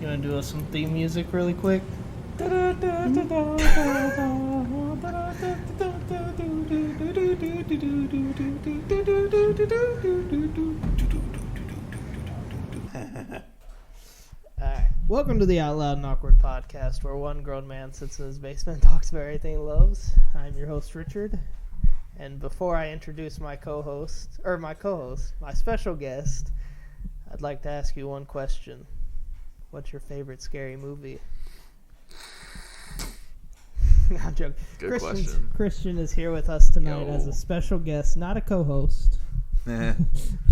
You want to do some theme music really quick? Alright. Welcome to the Out Loud and Awkward podcast, where one grown man sits in his basement and talks about everything he loves. I'm your host, Richard. And before I introduce my special guest, I'd like to ask you one question. What's your favorite scary movie? I'm joking. Good question. Christian is here with us tonight as a special guest, not a co-host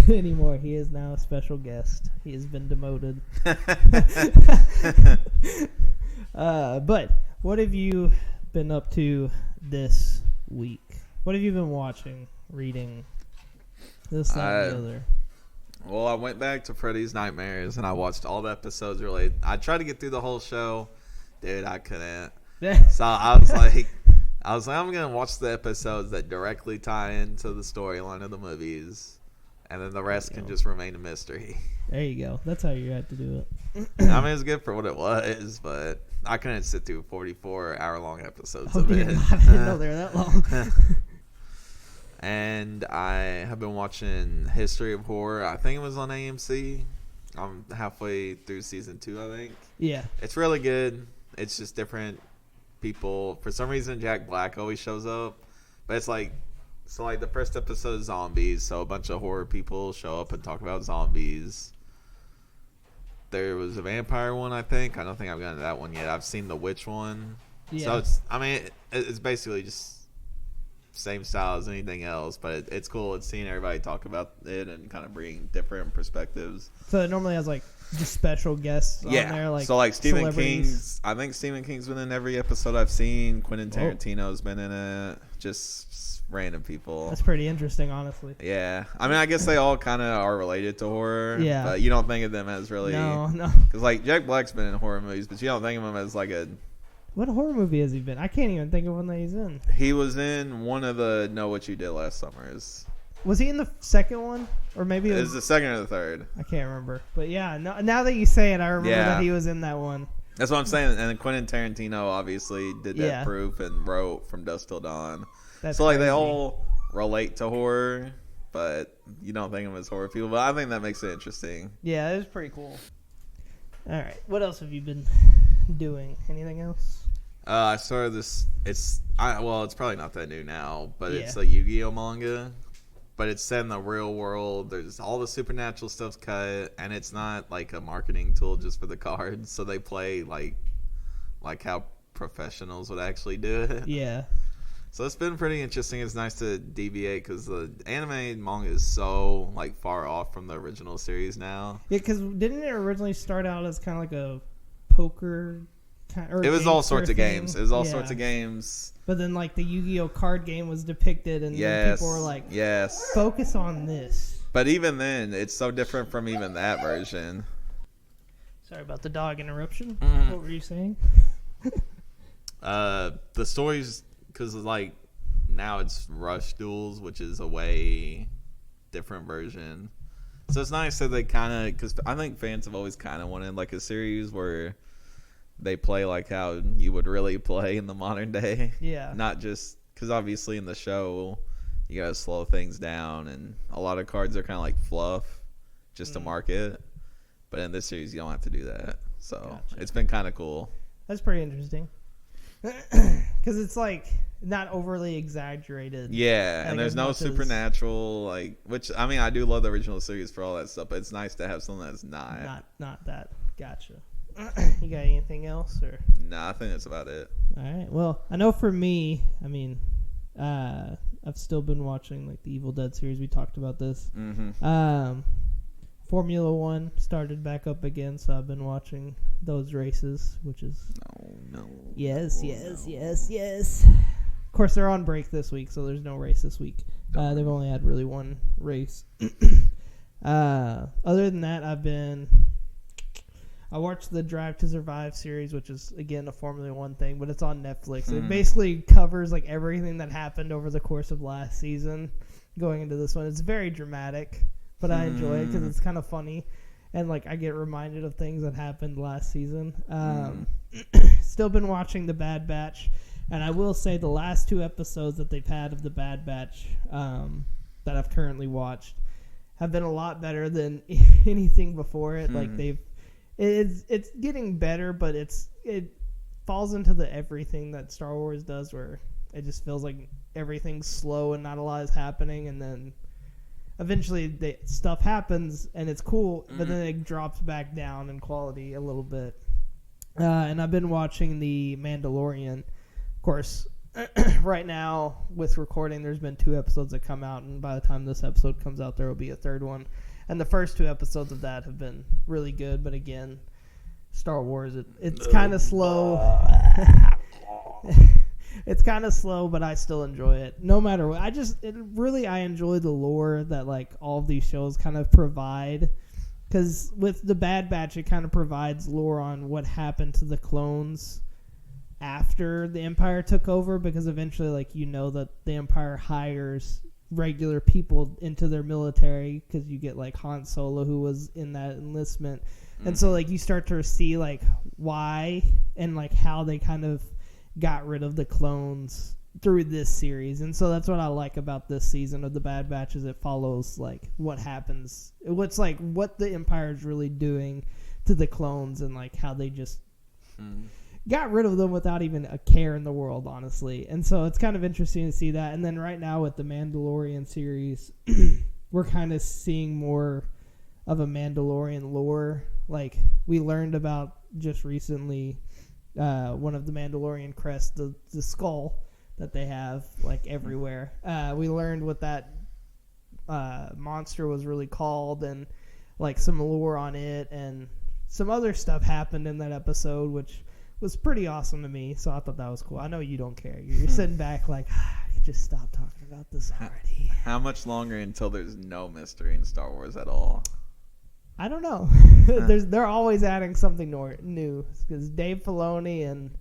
anymore. He is now a special guest. He has been demoted. But what have you been up to this week? What have you been watching, reading, this, that, and the other? Well, I went back to Freddy's Nightmares, and I watched all the episodes related. I tried to get through the whole show. Dude, I couldn't. So I was like, I'm going to watch the episodes that directly tie into the storyline of the movies, and then the rest can just remain a mystery. There you go. That's how you have to do it. I mean, it's good for what it was, but I couldn't sit through 44-hour-long episodes of it. I didn't know they were that long. And I have been watching History of Horror. I think it was on AMC. I'm halfway through season 2, I think. Yeah. It's really good. It's just different people. For some reason, Jack Black always shows up. But it's like, the first episode is zombies. So a bunch of horror people show up and talk about zombies. There was a vampire one, I think. I don't think I've gotten to that one yet. I've seen the witch one. Yeah. So it's basically just same style as anything else, but it's cool. It's seeing everybody talk about it and kind of bring different perspectives. So it normally has like just special guests on there, like so like Stephen King's. I think Stephen King's been in every episode I've seen. Quentin Tarantino's been in it. Just random people. That's pretty interesting, honestly. Yeah, I mean, I guess they all kind of are related to horror. Yeah, but you don't think of them as really no, because like Jack Black's been in horror movies, but you don't think of him as like a. What horror movie has he been? I can't even think of one that he's in. He was in one of the Know What You Did Last Summers. Was he in the second one? Or maybe it was the second or the third. I can't remember. But yeah, now that you say it, I remember that he was in that one. That's what I'm saying. And then Quentin Tarantino obviously did that Proof and wrote From Dusk Till Dawn. So like they all relate to horror, but you don't think of them as horror people. But I think that makes it interesting. Yeah, it was pretty cool. All right. What else have you been doing? Anything else? I started this. It's probably not that new now, but it's a Yu-Gi-Oh manga. But it's set in the real world. There's all the supernatural stuff's cut, and it's not like a marketing tool just for the cards. So they play like how professionals would actually do it. Yeah. So it's been pretty interesting. It's nice to deviate because the anime manga is so like far off from the original series now. Yeah, because didn't it originally start out as kind of like a poker? It was all sorts of games. It was all sorts of games. But then, like, the Yu-Gi-Oh card game was depicted, and people were like, focus on this. But even then, it's so different from even that version. Sorry about the dog interruption. What were you saying? The stories, because, like, now it's Rush Duels, which is a way different version. So it's nice that they kind of, because I think fans have always kind of wanted, like, a series where they play like how you would really play in the modern day. Yeah. Not just because obviously in the show you gotta slow things down and a lot of cards are kind of like fluff just to market. But in this series you don't have to do that. So It's been kind of cool. That's pretty interesting. Because it's like not overly exaggerated. Yeah, and there's no supernatural which I mean I do love the original series for all that stuff, but it's nice to have something that's not that. Gotcha. You got anything else? Or? Nah, I think that's about it. All right. Well, I know for me, I mean, I've still been watching like the Evil Dead series. We talked about this. Mm-hmm. Formula One started back up again, so I've been watching those races, which is yes. Of course, they're on break this week, so there's no race this week. They've only had really one race. Other than that, I watched the Drive to Survive series, which is, again, a Formula One thing, but it's on Netflix. It basically covers like everything that happened over the course of last season going into this one. It's very dramatic, but I enjoy it because it's kind of funny. and like I get reminded of things that happened last season. Still been watching The Bad Batch, and I will say the last 2 episodes that they've had of The Bad Batch that I've currently watched have been a lot better than anything before it. Like it's getting better, but it falls into the everything that Star Wars does, where it just feels like everything's slow and not a lot is happening, and then eventually stuff happens and it's cool, but then it drops back down in quality a little bit. And I've been watching The Mandalorian. Of course, right now with recording, there's been 2 episodes that come out, and by the time this episode comes out, there will be a 3rd one. And the first 2 episodes of that have been really good, but again, Star Wars, it's kind of slow. It's kind of slow, but I still enjoy it. No matter what, I enjoy the lore that like all of these shows kind of provide. Because with The Bad Batch, it kind of provides lore on what happened to the clones after the Empire took over. Because eventually, like, you know that the Empire hires regular people into their military. Because you get like Han Solo, who was in that enlistment. And so like you start to see like why and like how they kind of got rid of the clones through this series. And so that's what I like about this season of The Bad Batch, is it follows like what happens, what's like what the Empire is really doing to the clones, and like how they just got rid of them without even a care in the world, honestly. And so it's kind of interesting to see that. And then right now with the Mandalorian series, we're kind of seeing more of a Mandalorian lore. Like we learned about just recently one of the Mandalorian crests, the skull that they have like everywhere. We learned what that monster was really called, and like some lore on it, and some other stuff happened in that episode, which was pretty awesome to me. So I thought that was cool. I know you don't care. You're sitting back like, I could just stop talking about this already. How much longer until there's no mystery in Star Wars at all? I don't know. They're always adding something new, because Dave Filoni and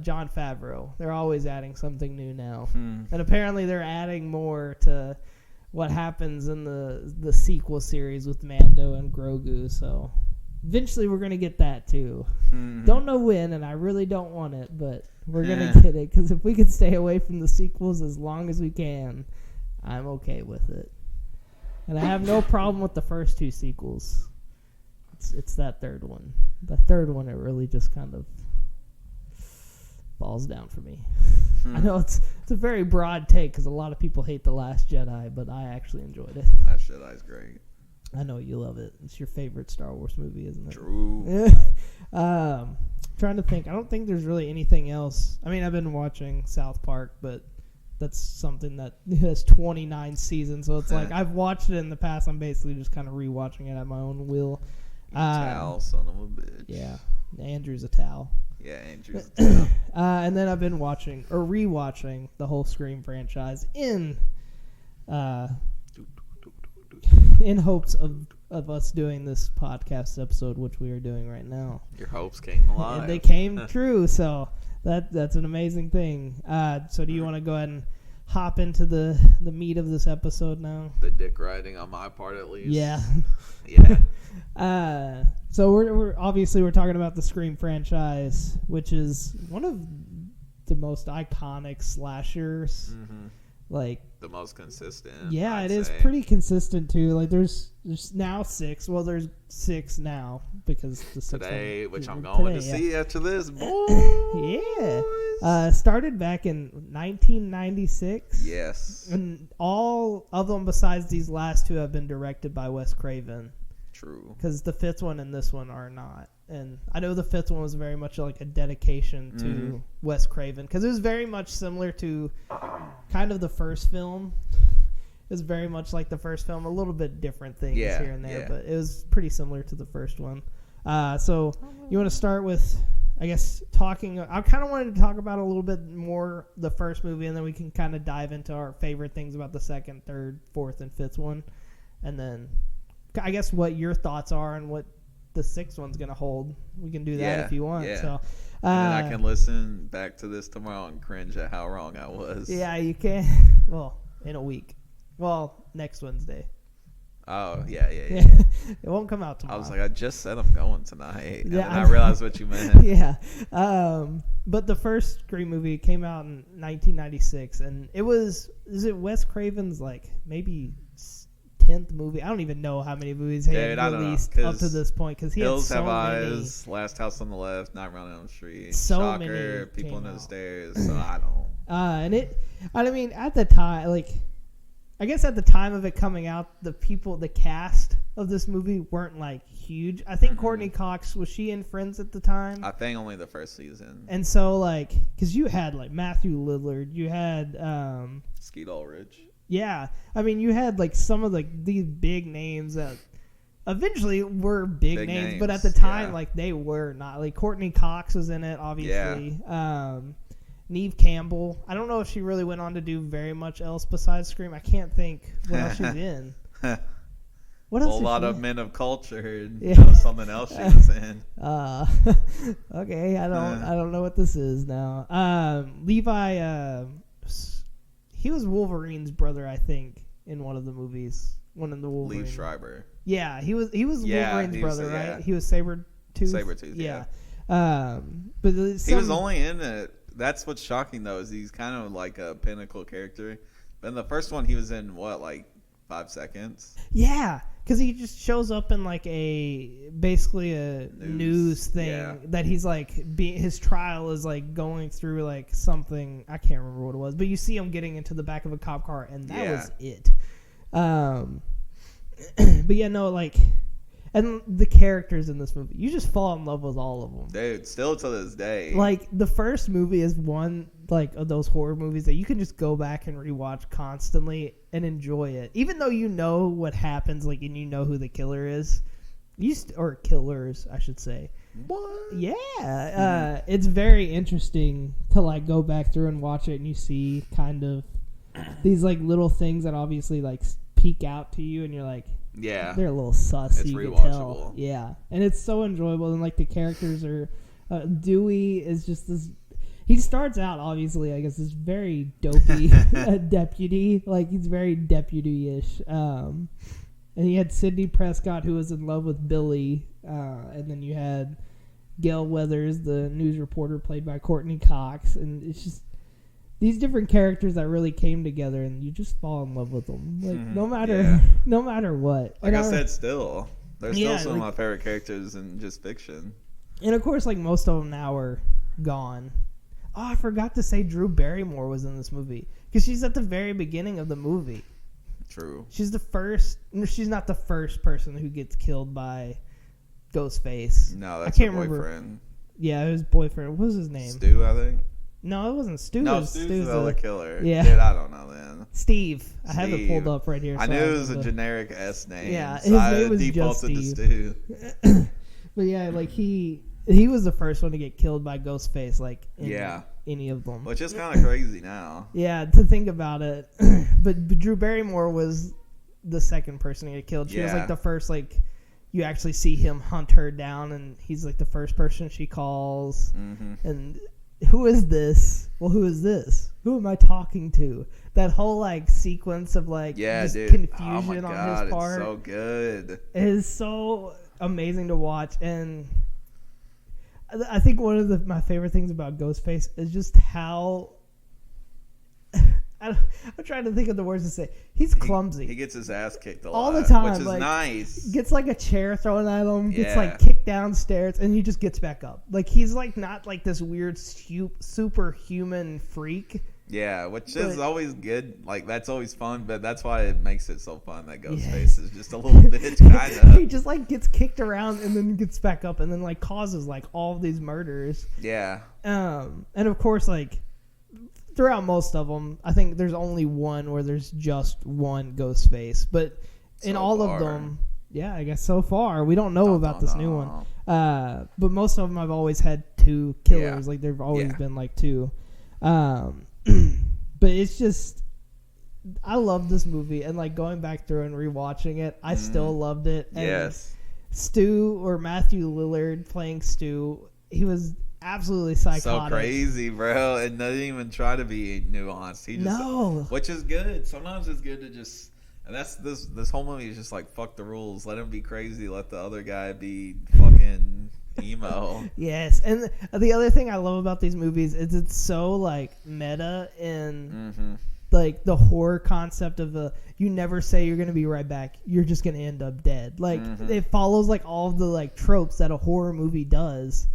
Jon Favreau, they're always adding something new now. And apparently they're adding more to what happens in the sequel series with Mando and Grogu. So eventually we're going to get that too. Don't know when, and I really don't want it, but we're going to get it, because if we can stay away from the sequels as long as we can, I'm okay with it. And I have no problem with the first 2 sequels. It's that 3rd one. The 3rd one, it really just kind of falls down for me. I know it's a very broad take, because a lot of people hate The Last Jedi, but I actually enjoyed it. Last Jedi's great. I know you love it. It's your favorite Star Wars movie, isn't it? True. Trying to think. I don't think there's really anything else. I mean, I've been watching South Park, but that's something that has 29 seasons, so it's like I've watched it in the past. I'm basically just kind of rewatching it at my own will. Towel, son of a bitch. Yeah, Andrew's a towel. Yeah, Andrew's a towel. And then I've been watching or rewatching the whole Scream franchise in hopes of us doing this podcast episode, which we are doing right now. Your hopes came alive. And they came true, so that's an amazing thing. So do you want to go ahead and hop into the meat of this episode now? The dick riding on my part, at least. Yeah. Yeah. So we're obviously talking about the Scream franchise, which is one of the most iconic slashers. Like the most consistent. Yeah, I'd is say. pretty consistent too. Like there's now 6. Well, there's 6 now because the 6th today, one, which I'm going to see after this. Boys. Yeah. Started back in 1996. Yes. And all of them besides these last 2 have been directed by Wes Craven. True. Because the 5th one and this one are not. And I know the 5th one was very much like a dedication to Wes Craven, because it was very much similar to kind of the first film. It was very much like the first film, a little bit different things here and there, but it was pretty similar to the first one. So you want to start with, I guess, talking. I kind of wanted to talk about a little bit more the first movie, and then we can kind of dive into our favorite things about the 2nd, 3rd, 4th, and 5th one. And then I guess what your thoughts are and what the 6th one's going to hold. We can do that if you want. Yeah. So, and then I can listen back to this tomorrow and cringe at how wrong I was. Yeah, you can. Well, in a week. Well, next Wednesday. Oh, yeah. It won't come out tomorrow. I was like, I just said I'm going tonight. And Yeah, then I realized what you meant. Yeah. But the first Scream movie came out in 1996, and is it Wes Craven's, like, maybe 10th movie? I don't even know how many movies he had released up to this point, because he Hills had so Have many. Eyes, Last House on the Left, Nightmare on Elm Street, So Shocker, many People came Under the out. Stairs, so I don't. I mean, at the time, like, I guess at the time of it coming out, the cast of this movie weren't, like, huge. I think Courtney Cox, was she in Friends at the time? I think only the first season. And so, like, because you had, like, Matthew Lillard, you had Skeet Ulrich. Yeah, I mean, you had, like, some of, like, these big names that eventually were big names, but at the time, like, they were not. Like, Courtney Cox was in it, obviously. Neve Campbell. I don't know if she really went on to do very much else besides Scream. I can't think what else she's in. What else? A lot of Men of Culture and Yeah. something else she was in. Okay, I don't know what this is now. Levi, he was Wolverine's brother, I think, in one of the movies. One of the Wolverine. Lee Schreiber. Yeah, he was Wolverine's brother, right? Yeah. He was Sabretooth. Sabretooth, yeah. But he was only in it. That's what's shocking, though, is he's kind of like a pinnacle character. But in the first one, he was in, what, like 5 seconds? Yeah, because he just shows up in, like, basically a news thing that he's, like, his trial is, like, going through, like, something. I can't remember what it was. But you see him getting into the back of a cop car, and that was it. But, yeah, no, like... And the characters in this movie, you just fall in love with all of them. Dude, still to this day. Like, the first movie is one, like, of those horror movies that you can just go back and rewatch constantly and enjoy it. Even though you know what happens, like, and you know who the killer is. Or killers, I should say. What? Yeah. It's very interesting to, like, go back through and watch it, and you see kind of these, like, little things that obviously, like, peek out to you, and you're like... Yeah. They're a little sus, it's you can rewatchable. tell. Yeah. And it's so enjoyable. And, like, the characters are... Dewey is just this... He starts out, obviously, I guess, this very dopey deputy. Like, he's very deputy-ish. And you had Sidney Prescott, who was in love with Billy. And then you had Gail Weathers, the news reporter, played by Courtney Cox. And it's just... These different characters that really came together, and you just fall in love with them. Like, no matter what. Like I said, they're still some of my favorite characters in just fiction. And of course, like, most of them now are gone. Oh, I forgot to say Drew Barrymore was in this movie, because she's at the very beginning of the movie. True. She's the first. She's not the first person who gets killed by Ghostface. No, that's her boyfriend. Yeah, his boyfriend. What was his name? Stu, I think. No, it wasn't Stu. No, Stu's the other killer. Yeah. Dude, I don't know then. Steve. I have it pulled up right here. I knew it was a generic S name. Yeah, so his I name was defaulted just to Steve. But yeah, like he was the first one to get killed by Ghostface, like in any of them. Which is kind of crazy now. Yeah, to think about it. But Drew Barrymore was the second person to get killed. She was like the first, like, you actually see him hunt her down, and he's like the first person she calls. Mm-hmm. And who is this? Well, who is this? Who am I talking to? That whole, like, sequence of, like, just confusion on his part. It's so good. It is so amazing to watch. And I think one of my favorite things about Ghostface is just how... I'm trying to think of the words to say. He's clumsy. He gets his ass kicked all the time, which is like, nice. Gets like a chair thrown at him, gets like kicked downstairs, and he just gets back up. Like, he's like not like this weird superhuman freak. Yeah, which is always good. Like, that's always fun, but that's why it makes it so fun that Ghostface is just a little bitch, kind of. He just, like, gets kicked around and then gets back up and then, like, causes, like, all of these murders. Yeah. And of course, like, throughout most of them, I think there's only one where there's just one Ghostface. But in all of them, yeah, I guess so far. We don't know about this new one. But most of them I've always had two killers. Like, there've always been, like, two. But it's just... I love this movie. And, like, going back through and rewatching it, I still loved it. And yes. Stu, or Matthew Lillard playing Stu, he was... absolutely psychotic. So crazy, bro. And doesn't even try to be nuanced. He just, which is good. Sometimes it's good to just And that's this whole movie is just like, fuck the rules. Let him be crazy. Let the other guy be fucking emo. Yes, and the other thing I love about these movies is it's so like meta in like the horror concept of you never say you're gonna be right back. You're just gonna end up dead. Like it follows like all of the like tropes that a horror movie does,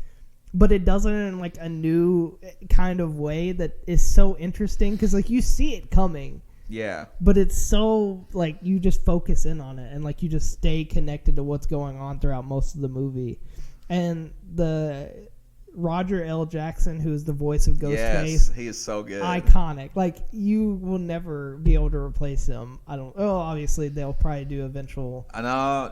but it does it in like a new kind of way that is so interesting because like you see it coming. Yeah. But it's so, like, you just focus in on it and, like, you just stay connected to what's going on throughout most of the movie. And the Roger L. Jackson, who's the voice of Ghostface. Yes, he is so good. Iconic. Like, you will never be able to replace him. Obviously, they'll probably do eventual. No.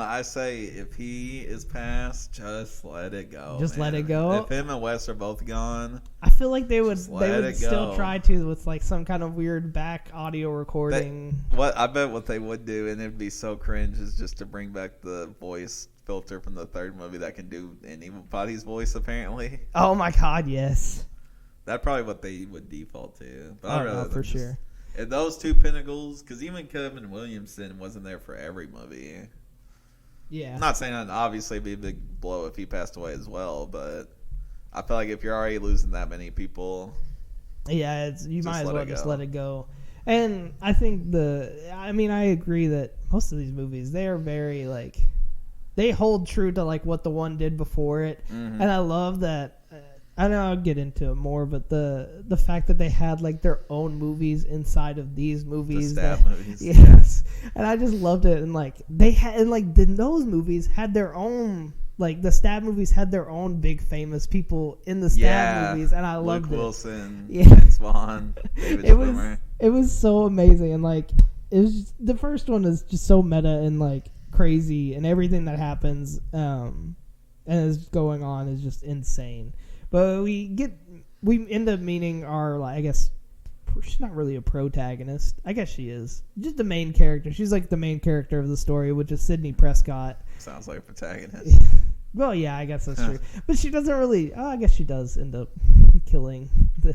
I say if he is passed, just let it go. Just man. let it go. If him and Wes are both gone, I feel like they would go. still try to with like some kind of weird back audio recording. I bet what they would do, and it'd be so cringe, is just to bring back the voice filter from the third movie that can do anybody's voice apparently. Oh my god, yes. That's probably what they would default to. But I'd rather for sure. And those two pinnacles, because even Kevin Williamson wasn't there for every movie. Yeah. I'm not saying that obviously it'd be a big blow if he passed away as well, but I feel like if you're already losing that many people, yeah, you might as well just let it go. And I think I agree that most of these movies, they are very like, they hold true to like what the one did before it. And I love that. I know I'll get into it more, but the fact that they had like their own movies inside of these movies, the stab movies, yes, and I just loved it. And like they had, and like those movies had their own, like the stab movies had their own big famous people in the stab movies, and I loved it. Luke Wilson, Vince Vaughn, David Schwimmer. It was so amazing, and like it was the first one is just so meta and like crazy, and everything that happens and is going on is just insane. But we end up meeting our, like, I guess, she's not really a protagonist. I guess she is. Just the main character. She's like the main character of the story, which is Sidney Prescott. Sounds like a protagonist. Well, yeah, I guess that's true. But she doesn't really, I guess she does end up killing the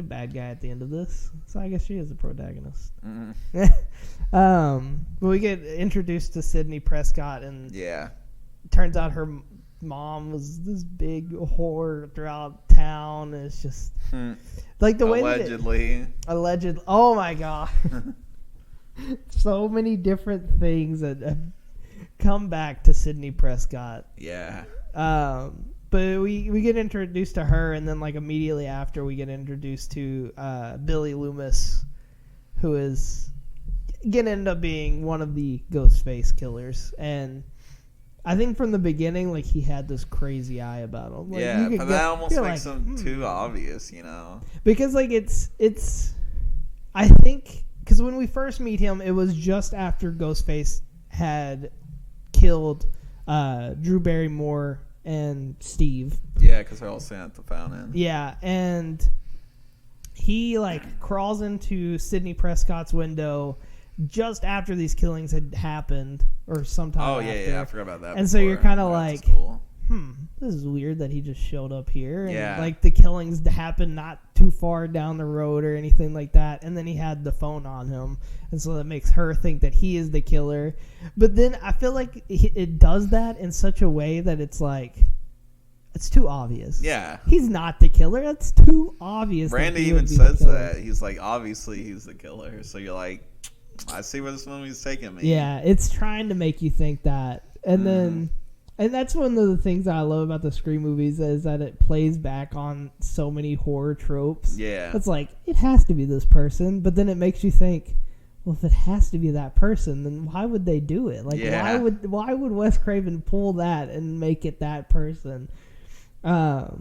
bad guy at the end of this. So I guess she is a protagonist. But we get introduced to Sidney Prescott, and turns out her mom was this big whore throughout town. It's just like the way allegedly. Oh my god. So many different things that have come back to Sidney Prescott. Yeah. But we get introduced to her, and then like immediately after we get introduced to Billy Loomis, who is gonna end up being one of the Ghostface killers. And I think from the beginning, like, he had this crazy eye about him. Like, but that almost makes him too obvious, you know? Because, like, it's I think, because when we first meet him, it was just after Ghostface had killed Drew Barrymore and Steve. Yeah, because they're all sitting at the fountain. Yeah, and he, like, crawls into Sidney Prescott's window just after these killings had happened, or sometime after. Yeah, I forgot about that. And so you're kind of like, cool. This is weird that he just showed up here. And like the killings happened not too far down the road or anything like that. And then he had the phone on him, and so that makes her think that he is the killer. But then I feel like it does that in such a way that it's like, it's too obvious. Yeah. He's not the killer. That's too obvious. Randy even says that. He's like, obviously he's the killer. So you're like, I see where this movie's taking me. Yeah, it's trying to make you think that. And then, and that's one of the things that I love about the Scream movies, is that it plays back on so many horror tropes. Yeah. It's like, it has to be this person, but then it makes you think, well, if it has to be that person, then why would they do it? Like, why would Wes Craven pull that and make it that person? But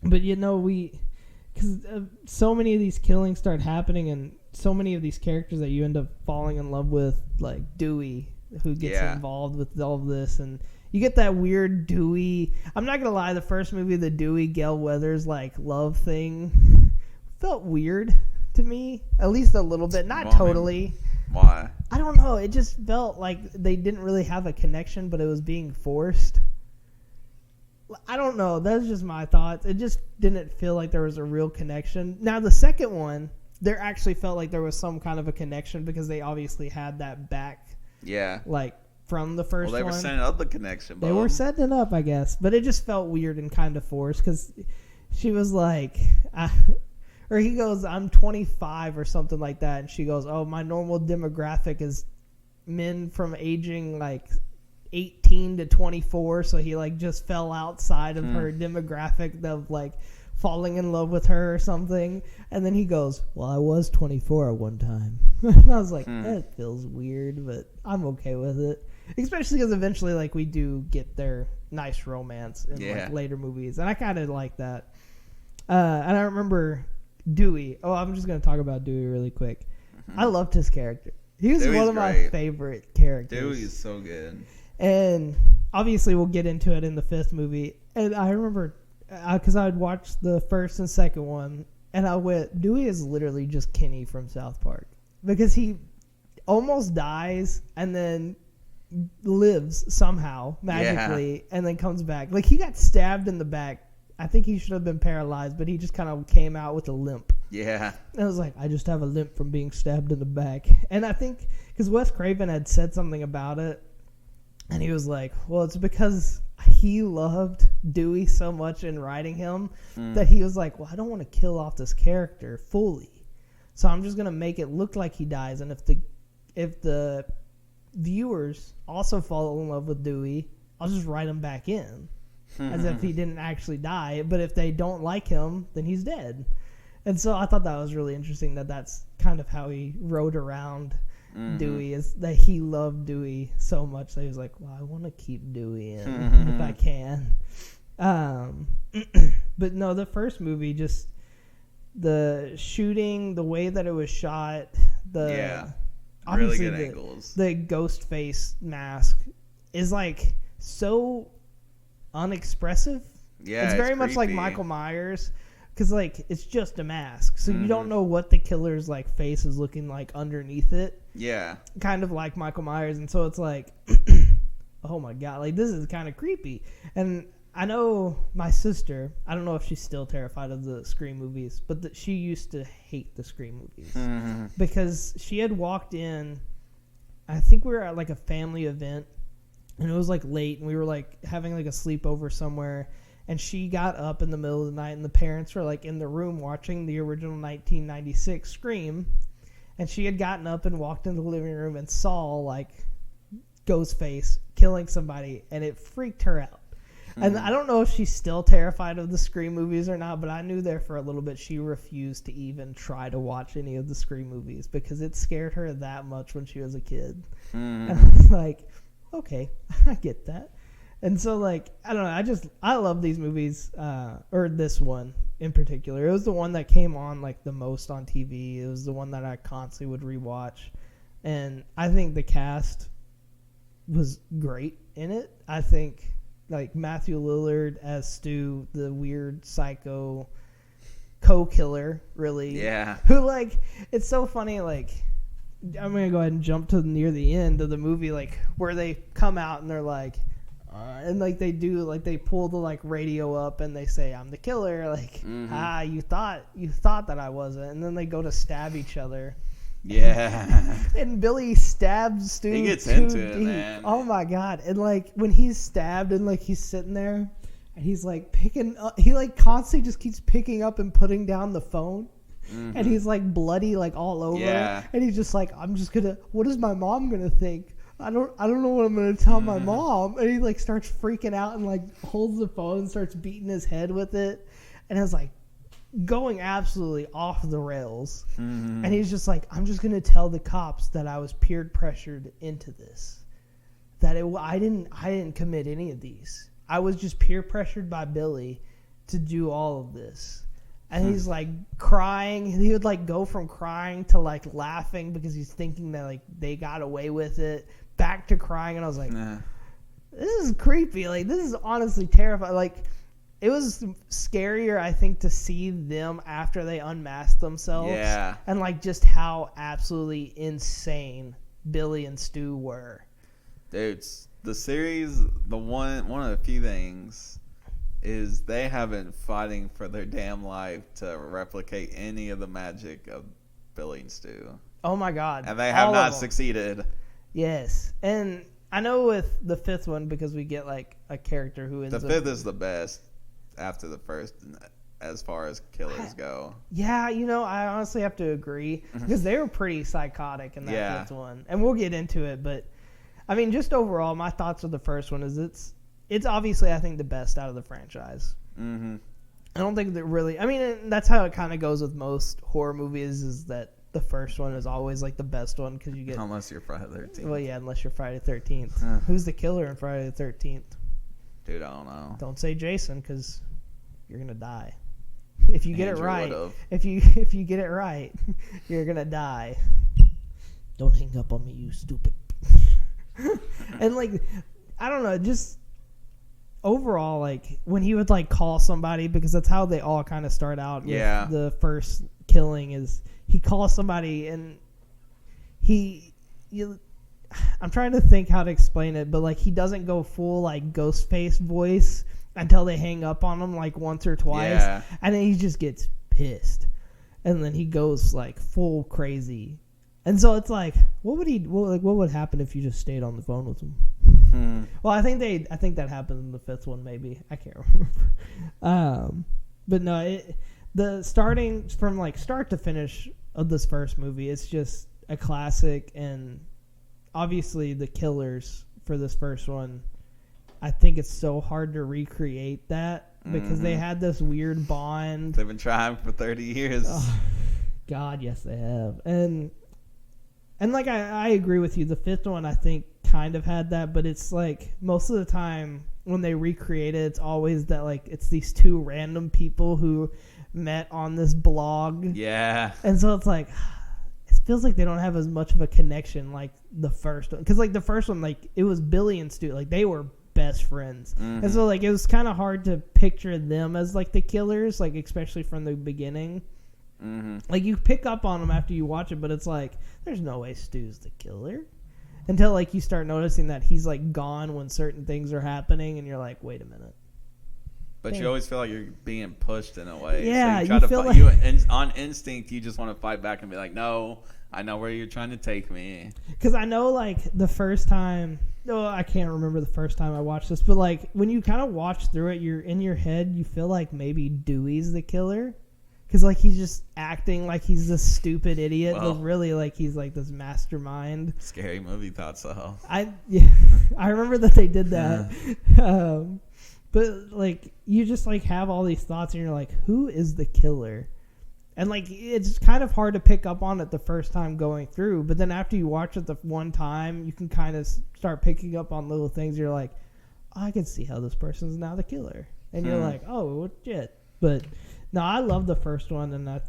you know, because so many of these killings start happening, and so many of these characters that you end up falling in love with, like Dewey, who gets involved with all of this, and you get that weird Dewey. I'm not gonna lie, the first movie, the Dewey Gail Weathers like love thing, felt weird to me, at least a little bit, not totally. Why? I don't know. It just felt like they didn't really have a connection, but it was being forced. I don't know. That's just my thoughts. It just didn't feel like there was a real connection. Now, the second one, there actually felt like there was some kind of a connection because they obviously had that back. Yeah. Like from the first one. Well, they were setting up the connection. They were setting it up, I guess. But it just felt weird and kind of forced because she was like, or he goes, I'm 25 or something like that. And she goes, oh, my normal demographic is men from aging like 18 to 24. So he like just fell outside of her demographic of like falling in love with her or something. And then he goes, well, I was 24 at one time. And I was like, that feels weird, but I'm okay with it. Especially because eventually like we do get their nice romance in like later movies. And I kind of like that. And I remember Dewey. Oh, I'm just going to talk about Dewey really quick. I loved his character. He was one of my favorite characters. Dewey is so good. And obviously we'll get into it in the 5th movie. And I remember, because I would watch the 1st and 2nd one, and I went, Dewey is literally just Kenny from South Park. Because he almost dies and then lives somehow, magically, and then comes back. Like, he got stabbed in the back. I think he should have been paralyzed, but he just kind of came out with a limp. Yeah. And I was like, I just have a limp from being stabbed in the back. And I think, because Wes Craven had said something about it, and he was like, well, it's because he loved Dewey so much in writing him that he was like, well, I don't want to kill off this character fully. So I'm just going to make it look like he dies. And if the viewers also fall in love with Dewey, I'll just write him back in. As if he didn't actually die. But if they don't like him, then he's dead. And so I thought that was really interesting that that's kind of how he wrote around Dewey, is that he loved Dewey so much that he was like, well, I want to keep Dewey in if I can. But no, the first movie, just the shooting, the way that it was shot, really good angles. The ghost face mask is like so unexpressive. Yeah, it's very much like Michael Myers, because like it's just a mask, so you don't know what the killer's like face is looking like underneath it. Yeah, kind of like Michael Myers. And so it's like oh my god, like this is kind of creepy. And I know my sister, I don't know if she's still terrified of the Scream movies, but she used to hate the Scream movies because she had walked in, I think we were at like a family event, and it was like late, and we were like having like a sleepover somewhere, and she got up in the middle of the night, and the parents were like in the room watching the original 1996 Scream, and she had gotten up and walked into the living room and saw like Ghostface killing somebody, and it freaked her out. And I don't know if she's still terrified of the Scream movies or not, but I knew there for a little bit she refused to even try to watch any of the Scream movies because it scared her that much when she was a kid. And I was like, okay, I get that. And so, like, I don't know, I love these movies, or this one in particular. It was the one that came on, like, the most on TV. It was the one that I constantly would rewatch. And I think the cast was great in it. I think, like, Matthew Lillard as Stu, the weird psycho co-killer, really. Yeah. Who, like, it's so funny, like, I'm going to go ahead and jump to near the end of the movie, like, where they come out and they're like, and like they do, like they pull the like radio up and they say, I'm the killer, like, you thought that I wasn't. And then they go to stab each other. Yeah. And Billy stabs Stu. He gets into it, man. Oh my god. And like when he's stabbed and like he's sitting there and he's like picking up, he like constantly just keeps picking up and putting down the phone. And he's like bloody like all over. Yeah. And he's just like, what is my mom gonna think? I don't know what I'm gonna tell my mom. And he like starts freaking out and like holds the phone and starts beating his head with it. And it's like going absolutely off the rails. And he's just like, I'm just gonna tell the cops that I was peer pressured into this. That I didn't commit any of these. I was just peer pressured by Billy to do all of this. And he's like crying. He would like go from crying to like laughing because he's thinking that like they got away with it, back to crying. And I was like, this is creepy. Like, this is honestly terrifying. Like, it was scarier, I think, to see them after they unmasked themselves. Yeah. And like just how absolutely insane Billy and Stu were. Dude, the series, one of the few things is they have been fighting for their damn life to replicate any of the magic of Billy and Stu. Oh my God! And they have all not of them. succeeded. Yes, and I know with the fifth one because we get like a character who ends The fifth is the best after the first, as far as killers go. Yeah, I honestly have to agree because they were pretty psychotic in that fifth one, and we'll get into it. But I mean, just overall, my thoughts of the first one is it's obviously, I think, the best out of the franchise. Mm-hmm. I don't think that really. I mean, that's how it kind of goes with most horror movies. Is that the first one is always like the best one because you get, unless you're Friday the 13th. Well, yeah, unless you're Friday the 13th. Who's the killer in Friday the 13th? Dude, I don't know. Don't say Jason because you're gonna die. If you get Andrew it right, would've. if you get it right, you're gonna die. Don't hang up on me, you stupid. And like, I don't know, just overall, like when he would like call somebody, because that's how they all kind of start out. Yeah. With the first killing is he calls somebody and I'm trying to think how to explain it, but like he doesn't go full like Ghostface voice until they hang up on him like once or twice, and then he just gets pissed, and then he goes like full crazy, and so it's like, what would happen if you just stayed on the phone with him? Well, I think that happened in the fifth one, maybe. I can't remember. But no, the starting from like start to finish of this first movie, it's just a classic, and obviously the killers for this first one, I think it's so hard to recreate that because they had this weird bond. They've been trying for 30 years. Oh, God, yes, they have. And like I agree with you. The fifth one, I think, kind of had that, but it's like most of the time when they recreate it, it's always that like it's these two random people who met on this blog. Yeah. And so it's like, it feels like they don't have as much of a connection like the first one. Because like the first one, like it was Billy and Stu. Like they were best friends. And so like it was kind of hard to picture them as like the killers, like especially from the beginning. Like you pick up on them after you watch it, but it's like there's no way Stu's the killer until like you start noticing that he's like gone when certain things are happening, and you're like, wait a minute. But you always feel like you're being pushed in a way. Yeah, so you feel like on instinct, you just want to fight back and be like, no, I know where you're trying to take me. Because I know like the first time, I can't remember the first time I watched this, but like when you kind of watch through it, you're in your head, you feel like maybe Dewey's the killer. Because like he's just acting like he's this stupid idiot, but really like he's like this mastermind. Scary movie, thought so. I remember that they did that. But like you just like have all these thoughts and you're like, who is the killer? And like it's kind of hard to pick up on it the first time going through, but then after you watch it the one time, you can kind of start picking up on little things. You're like, oh, I can see how this person's now the killer. And you're like, oh shit. But no, I love the first one, and I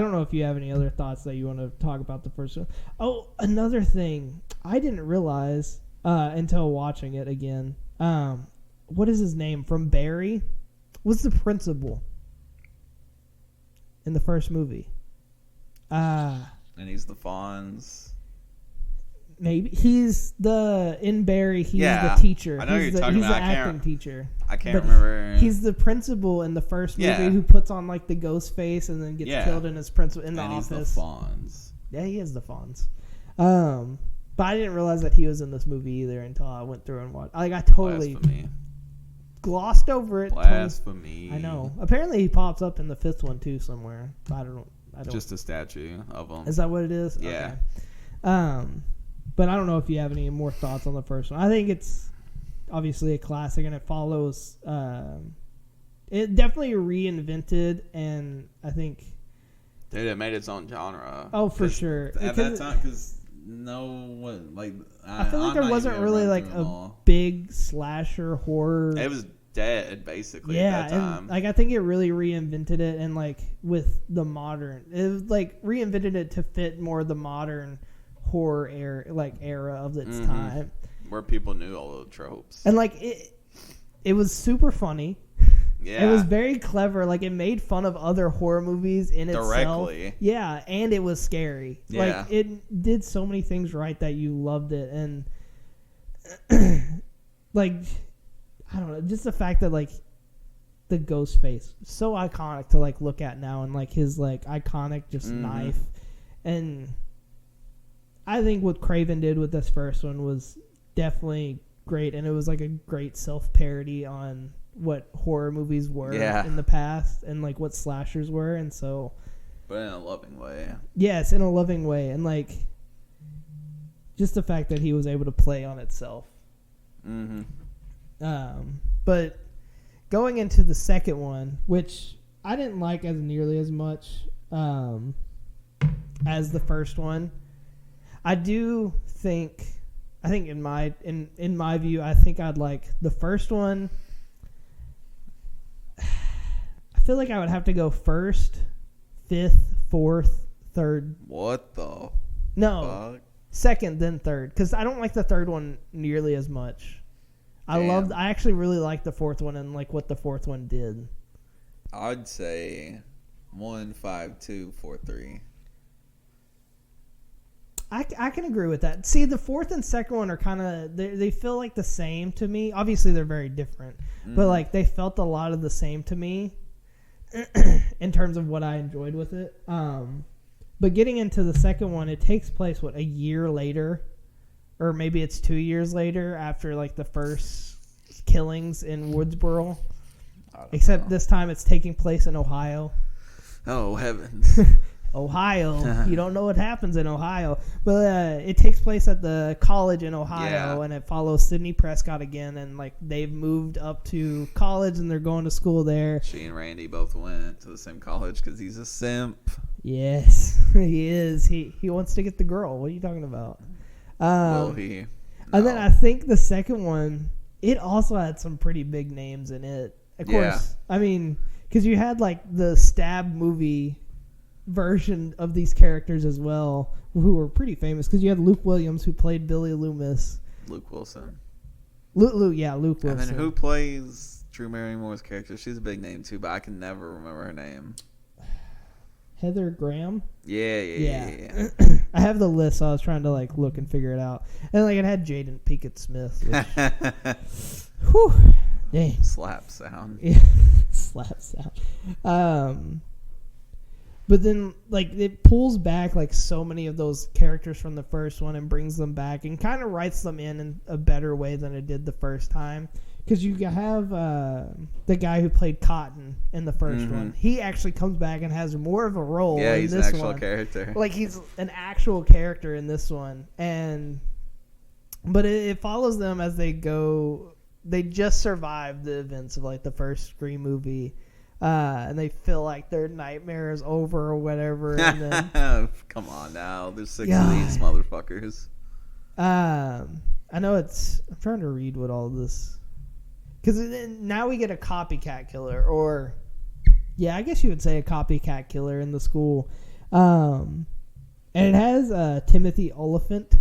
don't know if you have any other thoughts that you want to talk about the first one. Oh, another thing I didn't realize until watching it again. What is his name from Barry? What's the principal in the first movie? And he's the Fonz. Maybe he's in Barry. He's the teacher. I know he's you're talking he's about. the acting teacher. I can't remember. He's the principal in the first movie who puts on like the ghost face and then gets killed in his principal in the office. He's the Fonz. Yeah, he is the Fonz. But I didn't realize that he was in this movie either until I went through and watched. Like I totally glossed over it. Blasphemy. I know. Apparently he pops up in the fifth one too somewhere. I don't. Just a statue of him. Is that what it is? Yeah. Okay. But I don't know if you have any more thoughts on the first one. I think it's obviously a classic, and it follows. It definitely reinvented, and I think. Dude, it made its own genre. Oh, for sure. At that time, because I feel like there wasn't really like a big slasher horror. It was dead basically at that time. And like I think it really reinvented it, and like with the modern, it like reinvented it to fit more the modern horror era of its time, where people knew all the tropes, and like it was super funny. Yeah, it was very clever. Like it made fun of other horror movies in itself. Yeah, and it was scary. Yeah. Like it did so many things right that you loved it, and like I don't know, just the fact that like the ghost face so iconic to like look at now, and like his like iconic just knife, And I think what Craven did with this first one was definitely great, and it was like a great self-parody on what horror movies were in the past and like what slashers were, and so but in a loving way. Yes, in a loving way, and like just the fact that he was able to play on itself. But going into the second one, which I didn't like as nearly as much as the first one, I think in my view, I think I'd like the first one. I feel like I would have to go first, fifth, fourth, third. What the? No, fuck? Second, then third, because I don't like the third one nearly as much. I actually really liked the fourth one and like what the fourth one did. I'd say 1, 5, 2, 4, 3. I can agree with that. See, the fourth and second one are kind of they feel like the same to me. Obviously, they're very different, but like they felt a lot of the same to me in terms of what I enjoyed with it. But getting into the second one, it takes place a year later, or maybe it's 2 years later after like the first killings in Woodsboro. Except this time it's taking place in Ohio. Oh heavens. Ohio. You don't know what happens in Ohio. But it takes place at the college in Ohio, and it follows Sidney Prescott again, and like they've moved up to college and they're going to school there. She and Randy both went to the same college because he's a simp. Yes, he is. He wants to get the girl. What are you talking about? Will he? No. And then I think the second one, it also had some pretty big names in it. Of course, I mean, because you had like the Stab movie version of these characters as well, who were pretty famous. Because you had Luke Williams, who played Billy Loomis. Luke Wilson. Luke Wilson. And then who plays Drew Barrymore's character? She's a big name too, but I can never remember her name. Heather Graham? Yeah. I have the list, so I was trying to like look and figure it out. And like it had Jaden Pinkett Smith. Which, whew, dang. Slap sound. Yeah, slap sound. But then like it pulls back like so many of those characters from the first one and brings them back and kind of writes them in a better way than it did the first time. Because you have the guy who played Cotton in the first one. He actually comes back and has more of a role in this one. Yeah, he's an actual character. Like, he's an actual character in this one. But it follows them as they go. They just survive the events of, like, the first Scream movie. And they feel like their nightmare is over or whatever. And then, come on now. There's 6 of these motherfuckers. I know it's... I'm trying to read what all this... Because now we get a copycat killer, or I guess you would say a copycat killer in the school. And it has Timothy Oliphant,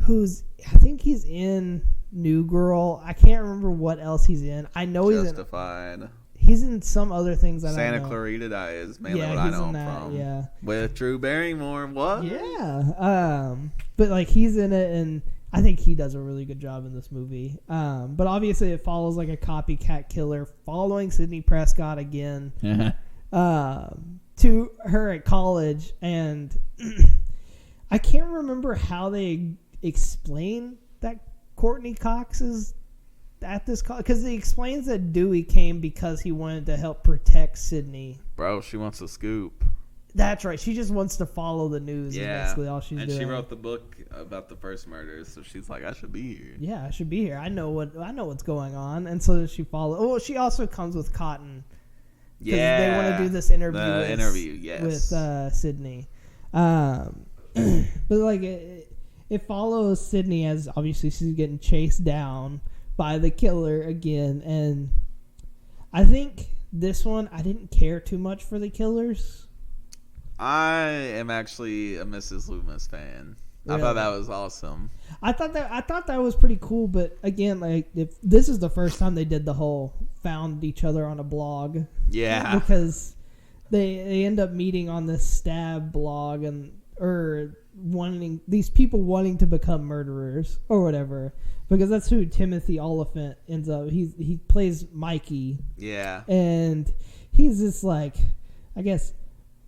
who's, I think he's in New Girl. I can't remember what else he's in. I know Justified. He's in some other things that I know. Santa Clarita is mainly what I know him from. Yeah. With Drew Barrymore. What? Yeah. But like he's in it, and I think he does a really good job in this movie. But obviously it follows like a copycat killer following Sidney Prescott again to her at college. And I can't remember how they explain that Courtney Cox is at this college. Because he explains that Dewey came because he wanted to help protect Sidney. Bro, she wants a scoop. That's right. She just wants to follow the news. Yeah. Is basically all she's doing. And she wrote the book about the first murders, so she's like, I should be here. Yeah, I should be here. I know what's going on. And so she follows. Oh, she also comes with Cotton. Yeah. They want to do this interview. With Sidney. But like it follows Sidney as obviously she's getting chased down by the killer again. And I think this one, I didn't care too much for the killers. I am actually a Mrs. Loomis fan. Really? I thought that was awesome. I thought that was pretty cool, but again, like if this is the first time they did the whole found each other on a blog. Yeah. Because they end up meeting on this Stab blog these people wanting to become murderers or whatever. Because that's who Timothy Oliphant ends up. He plays Mikey. Yeah. And he's this like, I guess,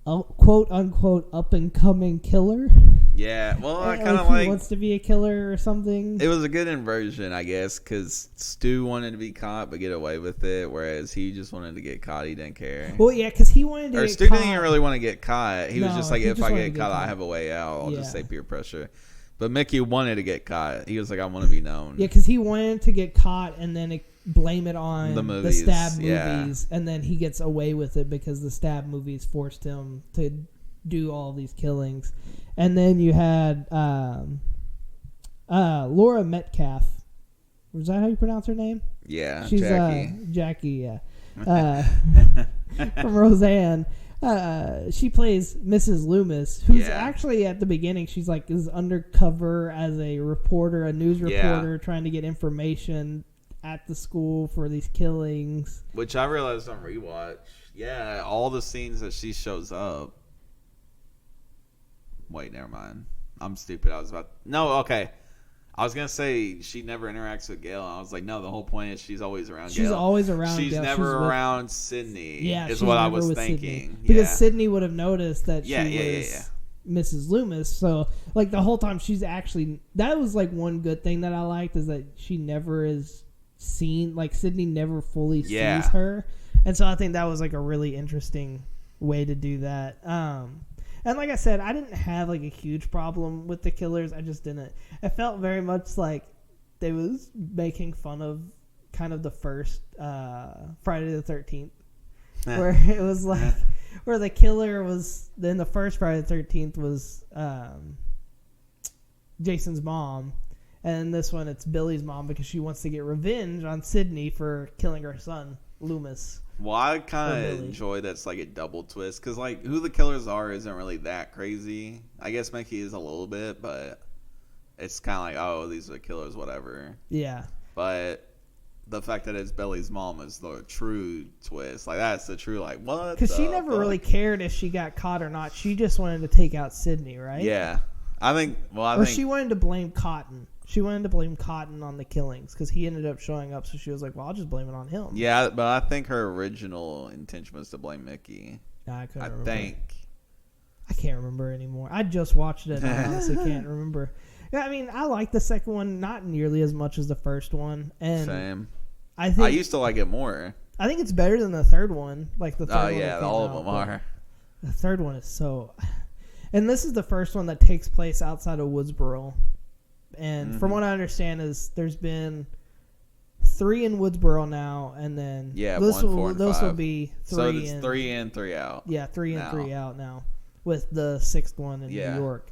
quote unquote up and coming killer. Yeah, well, I kind of he like wants to be a killer or something. it was a good inversion, I guess, because Stu wanted to be caught but get away with it, whereas he just wanted to get caught. He didn't care. Well, yeah, because he wanted to. Or get Stu caught. didn't even really want to get caught. He was just like, if I get caught, I have a way out. I'll just say peer pressure. But Mickey wanted to get caught. He was like, I want to be known. Yeah, because he wanted to get caught and then blame it on the stab movies, and then he gets away with it because the stab movies forced him to do all these killings. And then you had Laura Metcalf. Was that how you pronounce her name? Yeah, she's Jackie. Yeah, from Roseanne. She plays Mrs. Loomis, who's actually at the beginning. She's like is undercover as a reporter, a news reporter, trying to get information at the school for these killings. Which I realized on rewatch. Yeah, all the scenes that she shows up. Wait, never mind. I'm stupid. I was going to say she never interacts with Gail. I was like, no, the whole point is she's always around Gail. She's always around Gail. She's never around Sydney. Yeah, is what I was thinking. Sydney. Because Sydney would have noticed that she was Mrs. Loomis. So, like, the whole time she's actually... That was, like, one good thing that I liked is that she never is seen... Like, Sydney never fully sees her. And so I think that was, like, a really interesting way to do that. And like I said, I didn't have like a huge problem with the killers. I just didn't. It felt very much like they was making fun of kind of the first Friday the 13th, where it was like where the killer was. Then the first Friday the 13th was Jason's mom, and this one it's Billy's mom because she wants to get revenge on Sydney for killing her son Loomis. Well, I kind of enjoy that's like a double twist because like who the killers are isn't really that crazy. I guess Mickey is a little bit, but it's kind of like, oh, these are the killers, whatever. Yeah. But the fact that it's Billy's mom is the true twist. Like that's the true like what? Because she never really cared if she got caught or not. She just wanted to take out Sydney, right? Yeah. I think. She wanted to blame Cotton. She wanted to blame Cotton on the killings because he ended up showing up. So she was like, well, I'll just blame it on him. Yeah, but I think her original intention was to blame Mickey. I can't remember anymore. I just watched it and I honestly can't remember. Yeah, I mean, I like the second one not nearly as much as the first one. And same. I used to like it more. I think it's better than the third one. Like the third one. Oh, yeah, all of them are. The third one is so... And this is the first one that takes place outside of Woodsboro. And from what I understand is there's been 3 in Woodsboro now, and then those will be 3. So it's 3 in, 3 out. Yeah, 3 in, 3 out now, with the 6th one in New York.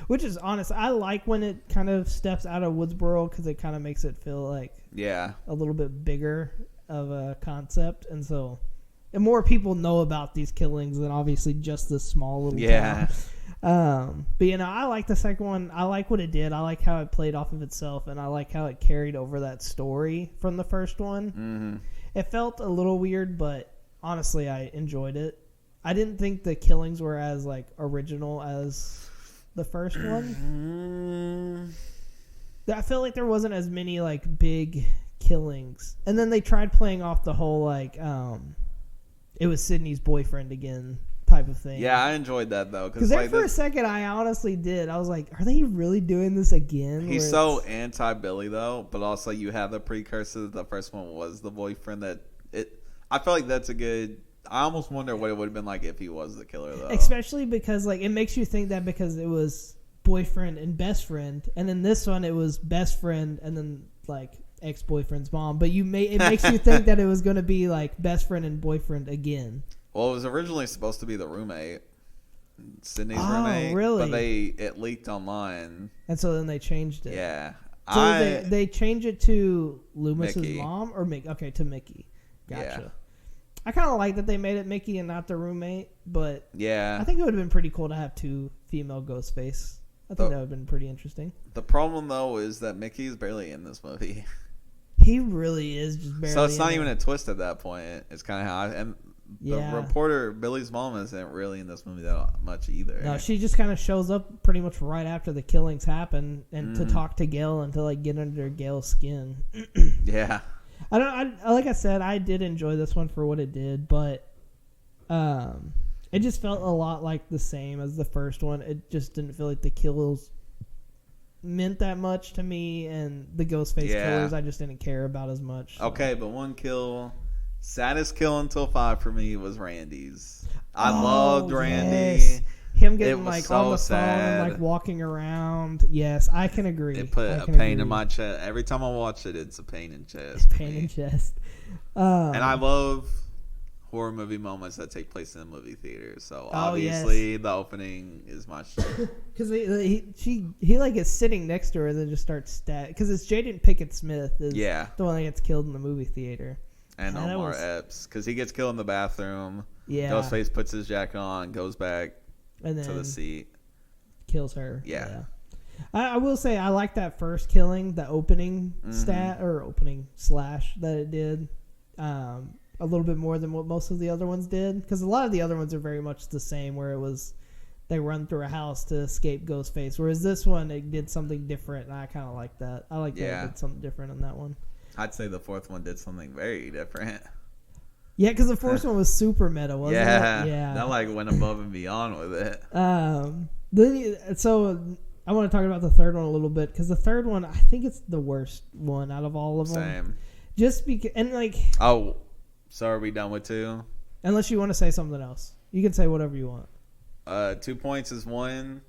Which is honest. I like when it kind of steps out of Woodsboro because it kind of makes it feel like a little bit bigger of a concept, and more people know about these killings than obviously just this small little town. But I like the second one. I like what it did. I like how it played off of itself, and I like how it carried over that story from the first one. Mm-hmm. It felt a little weird, but honestly, I enjoyed it. I didn't think the killings were as like original as the first one. I feel like there wasn't as many like big killings, and then they tried playing off the whole like it was Sydney's boyfriend again type of thing. Yeah, I enjoyed that though. Because for a second, I honestly did. I was like, are they really doing this again? He's so anti-Billy though, but also you have the precursor that the first one was the boyfriend. I feel like that's a good... I almost wonder what it would have been like if he was the killer though. Especially because like it makes you think that because it was boyfriend and best friend, and then this one it was best friend and then like ex-boyfriend's mom. But it makes you think that it was going to be like best friend and boyfriend again. Well, it was originally supposed to be the roommate, Sydney's roommate. Oh, really? But it leaked online, and so then they changed it. Yeah. So they changed it to Loomis's mom or Mickey? Okay, to Mickey. Gotcha. Yeah. I kind of like that they made it Mickey and not the roommate, but I think it would have been pretty cool to have 2 female Ghostface. I think that would have been pretty interesting. The problem though is that Mickey is barely in this movie. He really is just barely. So it's not even a twist at that point. It's kind of how the reporter, Billy's mom, isn't really in this movie that much either. No, she just kind of shows up pretty much right after the killings happen and to talk to Gail and to like get under Gail's skin. Yeah. Like I said, I did enjoy this one for what it did, but It just felt a lot like the same as the first one. It just didn't feel like the kills meant that much to me, and the Ghostface killers I just didn't care about as much. So. Okay, but one kill, saddest kill until 5 for me was Randy's. I loved Randy. Yes. Him getting like so on the sad. phone and like walking around. Yes, I can agree. It put a pain in my chest. Every time I watch it, it's a pain in chest. It's pain in chest. And I love horror movie moments that take place in a movie theater. So obviously the opening is my shit. Because he like is sitting next to her and then just starts stab. Because it's Jaden Pickett Smith is the one that gets killed in the movie theater. And Omar Epps, because he gets killed in the bathroom. Yeah. Ghostface puts his jacket on, goes back and then to the seat, kills her. Yeah. I will say I like that first killing, the opening opening slash that it did. A little bit more than what most of the other ones did, because a lot of the other ones are very much the same, where it was they run through a house to escape Ghostface, whereas this one it did something different, and I kind of like that. I like that it did something different on that one. I'd say the fourth one did something very different. Yeah, because the first one was super meta, wasn't it? Yeah, that like went above and beyond with it. So I want to talk about the third one a little bit, because the third one I think it's the worst one out of all of them. Same. Just because, and like. Oh. So are we done with 2? Unless you want to say something else. You can say whatever you want. 2 points is 1.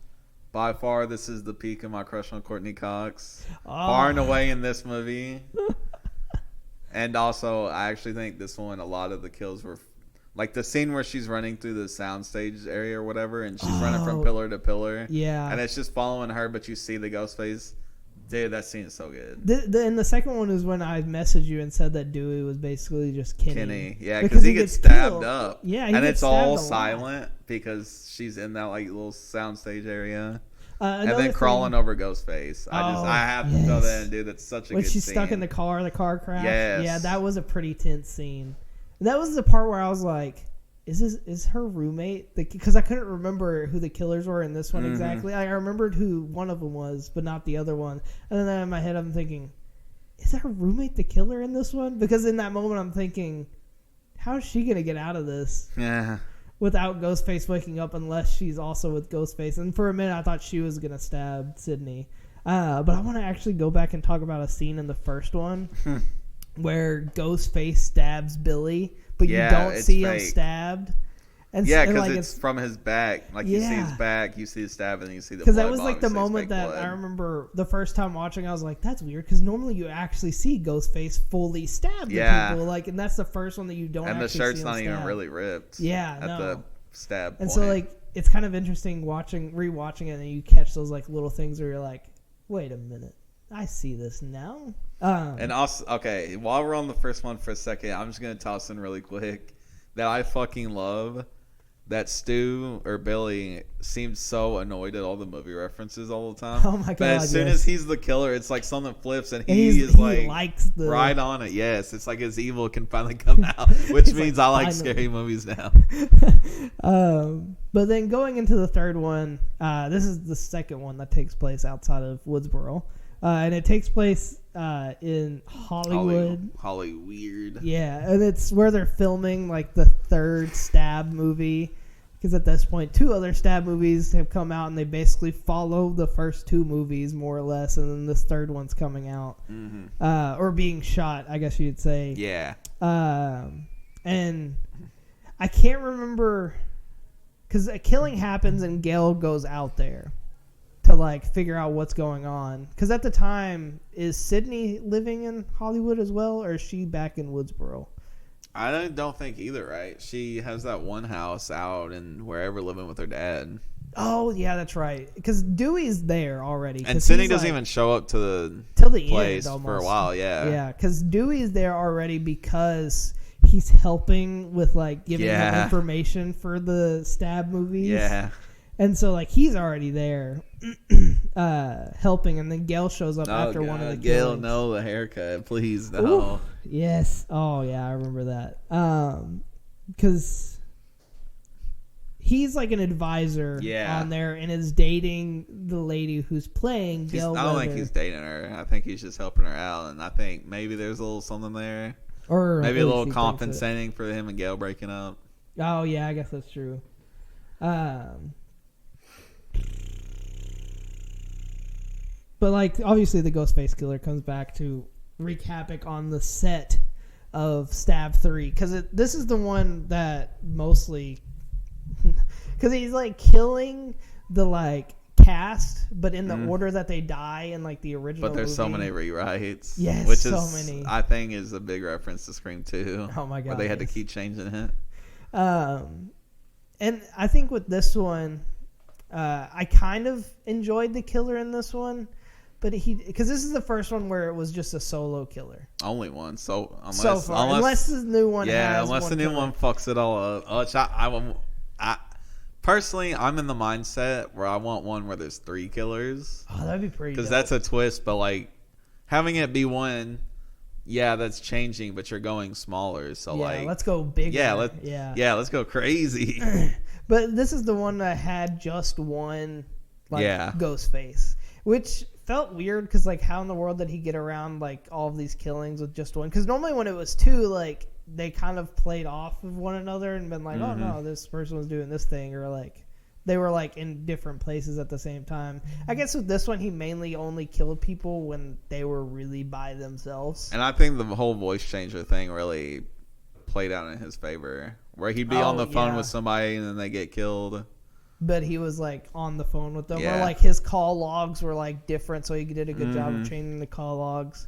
By far, this is the peak of my crush on Courtney Cox. Far and away in this movie. And also, I actually think this one, a lot of the kills were... Like the scene where she's running through the soundstage area or whatever, and she's running from pillar to pillar. Yeah. And it's just following her, but you see the ghost face. Dude, that scene is so good. And the second one is when I messaged you and said that Dewey was basically just Kenny. Yeah, because he gets stabbed killed. up. Yeah, and it's all silent because she's in that like little soundstage area. And then crawling over Ghostface. I have to throw that in, dude. That's such a good scene. When she's stuck in the car crash. Yes. Yeah, that was a pretty tense scene. That was the part where I was like, is her roommate? Because I couldn't remember who the killers were in this one exactly. I remembered who one of them was, but not the other one. And then in my head, I'm thinking, is her roommate the killer in this one? Because in that moment, I'm thinking, how is she going to get out of this? Yeah. Without Ghostface waking up, unless she's also with Ghostface. And for a minute, I thought she was going to stab Sydney. But I want to actually go back and talk about a scene in the first one where Ghostface stabs Billy, but you don't see him stabbed. And because like it's from his back. Like you see his back, you see his stab, and you see the blood. Because that was like the moment that I remember the first time watching. I was like, "That's weird," because normally you actually see Ghostface fully stab people. Like, and that's the first one that you don't. And actually the shirt's see not him even stab. really ripped. Yeah, at the stab. And point. so like it's kind of interesting rewatching it, and you catch those like little things where you're like, "Wait a minute, I see this now." And also, okay, while we're on the first one for a second, I'm just gonna toss in really quick that I fucking love that Stu or Billy seems so annoyed at all the movie references all the time. Oh my god! But as soon as he's the killer, it's like something flips and he likes the right on it. Yes, it's like his evil can finally come out, which means I like scary movies now. But then going into the third one, this is the second one that takes place outside of Woodsboro. And it takes place in Hollywood. Hollyweird. Yeah, and it's where they're filming like the third stab movie. Because at this point, 2 other stab movies have come out, and they basically follow the first 2 movies more or less, and then this third one's coming out, or being shot, I guess you'd say. Yeah. And I can't remember, because a killing happens and Gail goes out there to like figure out what's going on. Because at the time, is Sydney living in Hollywood as well, or is she back in Woodsboro? I don't think either, right? She has that one house out and wherever living with her dad. Oh, yeah, that's right. Because Dewey's there already. And Sydney doesn't even show up to the place end, for a while, yeah. Yeah, because Dewey's there already because he's helping with like giving them information for the stab movies. Yeah. And so like he's already there helping, and then Gail shows up after one of the Gail, killings. no, the haircut, please, no. Ooh, yes. Oh yeah, I remember that. Because he's like an advisor on there and is dating the lady who's playing Gail. I don't think he's dating her. I think he's just helping her out, and I think maybe there's a little something there. Or maybe a little compensating for him and Gail breaking up. Oh yeah, I guess that's true. But like obviously the Ghostface killer comes back to wreak havoc on the set of Stab 3 because this is the one that mostly because he's like killing the like cast, but in the order that they die in like the original. But there's movie. so many rewrites. Yes, which so is many. I think is a big reference to Scream 2. Oh my god, where they had to keep changing it. And I think with this one, I kind of enjoyed the killer in this one. But because this is the first one where it was just a solo killer. Only one. So far, unless the new one. Yeah, has unless one the new killer. one fucks it all up. Which I personally, I'm in the mindset where I want one where there's 3 killers. Oh, that'd be pretty. Because that's a twist. But like having it be one, yeah, that's changing. But you're going smaller. So like, let's go bigger. Yeah, let's go crazy. But this is the one that had just one, ghost face, which felt weird because like how in the world did he get around like all of these killings with just one? Because normally when it was 2, like they kind of played off of one another and been like, oh no, this person was doing this thing, or like they were like in different places at the same time. I guess with this one he mainly only killed people when they were really by themselves. And I think the whole voice changer thing really played out in his favor, where he'd be on the phone with somebody and then they get killed. But he was like on the phone with them, Yeah. or like his call logs were like different, so he did a good job of changing the call logs.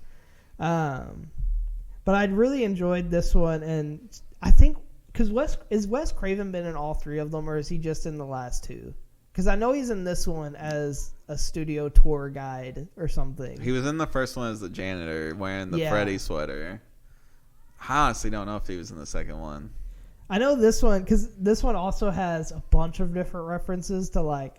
But I'd really enjoyed this one, and I think because Wes Craven been in all 3 of them, or is he just in the last 2? Because I know he's in this one as a studio tour guide or something. He was in the first one as the janitor wearing the Freddy sweater. I honestly don't know if he was in the second one. I know this one because this one also has a bunch of different references to like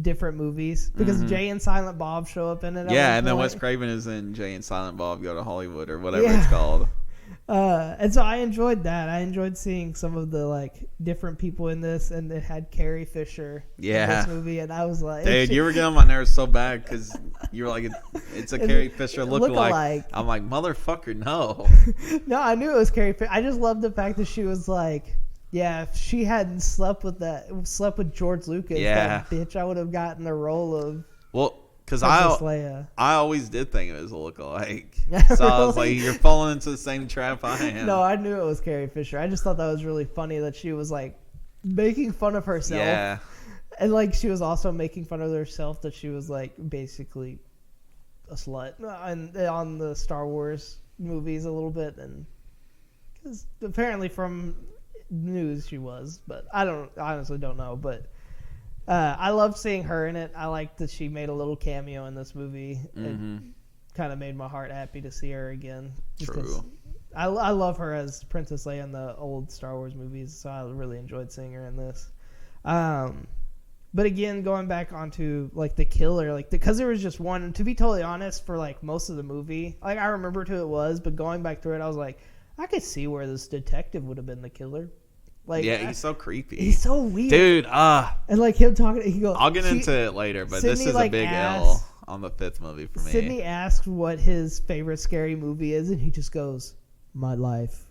different movies because Jay and Silent Bob show up in it. Yeah, and then Wes Craven is in Jay and Silent Bob Go to Hollywood or whatever it's called. And so I enjoyed that. I enjoyed seeing some of the like different people in this, and it had Carrie Fisher in this movie, and I was like, dude, you were getting on my nerves so bad because you were like, it's a Carrie Fisher lookalike. I'm like, motherfucker, no. No, I knew it was Carrie Fisher. I just loved the fact that she was like, yeah, if she hadn't slept with George Lucas, that bitch, I would have gotten the role of. Well, because I always did think it was a lookalike. So I was like, you're falling into the same trap I am. No, I knew it was Carrie Fisher. I just thought that was really funny that she was like making fun of herself. Yeah. And like she was also making fun of herself that she was like basically a slut on the Star Wars movies a little bit, and because apparently from news she was, but I honestly don't know, but I loved seeing her in it. I liked that she made a little cameo in this movie. It kind of made my heart happy to see her again. True. I love her as Princess Leia in the old Star Wars movies, so I really enjoyed seeing her in this. But again, going back onto like the killer, like because there was just one. To be totally honest, for like most of the movie, like I remembered who it was, but going back through it, I was like, I could see where this detective would have been the killer. Like, yeah, he's so creepy. He's so weird, dude. And like him talking, he goes. I'll get into it later, but Sydney, this is like, a big L on the 5th movie for me. Sydney asked what his favorite scary movie is, and he just goes, "My Life."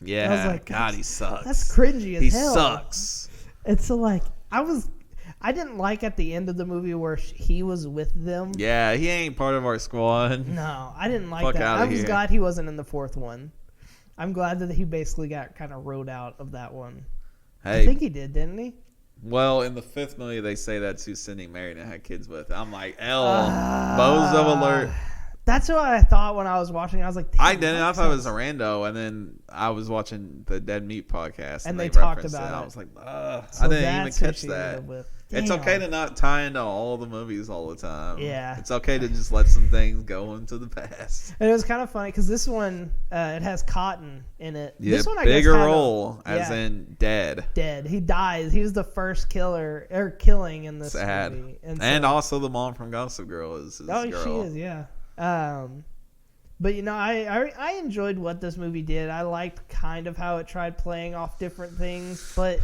Yeah, I was like, God, he sucks. That's cringy as hell. He sucks. And so like I didn't like at the end of the movie where he was with them. Yeah, he ain't part of our squad. No, I didn't like Fuck that. I was here. glad he wasn't in the 4th one. I'm glad that he basically got kind of rode out of that one. Hey, I think he did, didn't he? well, in the 5th movie, they say that's who Sydney married and had kids with. I'm like, bozo alert. That's what I thought when I was watching. I was like, damn, I didn't. I thought it was a rando, and then I was watching the Dead Meat podcast, And they talked referenced about it. I was like, So I didn't that's even who catch she that. ended with. It's Damn. okay to not tie into all the movies all the time. Yeah. It's okay to just let some things go into the past. And it was kind of funny because this one, it has Cotton in it. Yeah, This one, I bigger guess, had role, as in dead. dead. He dies. He was the first killing in this Sad. movie. And also the mom from Gossip Girl is his girl. She is, yeah. But you know, I enjoyed what this movie did. I liked kind of how it tried playing off different things, but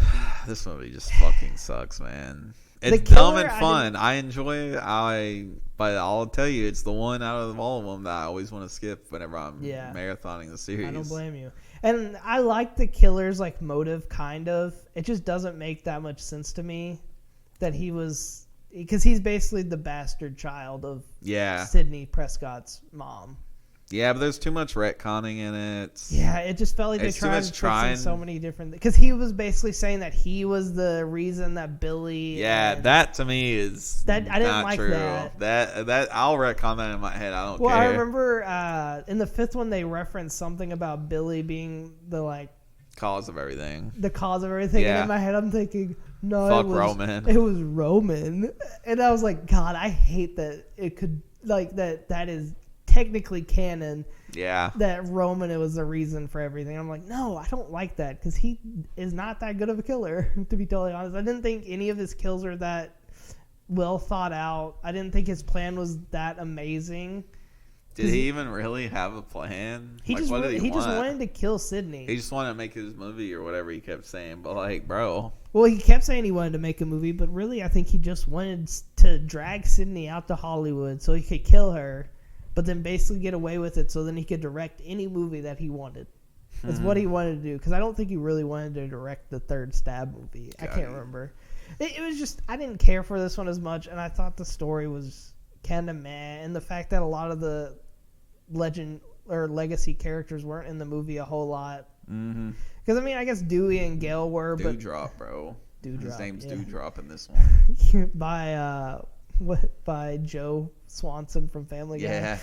this movie just fucking sucks, man. It's dumb and fun. I enjoy it. But I'll tell you, it's the one out of all of them that I always want to skip whenever I'm marathoning the series. I don't blame you. And I like the killer's like motive, kind of. It just doesn't make that much sense to me that he was, because he's basically the bastard child of Sidney Prescott's mom. Yeah, but there's too much retconning in it. Yeah, it just felt like It's they too tried much trying. so many different. Because he was basically saying that he was the reason that Billy. Yeah, that to me is that I didn't not like true. that. That I'll retcon that in my head. I don't care. Well, I remember in the fifth one they referenced something about Billy being the like cause of everything. The cause of everything. Yeah. And in my head I'm thinking, no, fuck it was Roman. It was Roman, and I was like, God, I hate that it could like that is technically canon. Yeah. That Roman, it was the reason for everything. I'm like, no, I don't like that because he is not that good of a killer, to be totally honest. I didn't think any of his kills are that well thought out. I didn't think his plan was that amazing. Did he even really have a plan? He just wanted to kill Sidney. He just wanted to make his movie or whatever he kept saying. But like, bro. Well, he kept saying he wanted to make a movie, but really I think he just wanted to drag Sidney out to Hollywood so he could kill her. But then basically get away with it so then he could direct any movie that he wanted. That's what he wanted to do. Because I don't think he really wanted to direct the third Stab movie. I can't remember. It was just, I didn't care for this one as much. And I thought the story was kind of meh. And the fact that a lot of the legend or legacy characters weren't in the movie a whole lot. Because, I mean, I guess Dewey and Gale were. Dewdrop, bro. Dewdrop. His name's yeah. Dewdrop in this one. By Joe Swanson from Family Guy.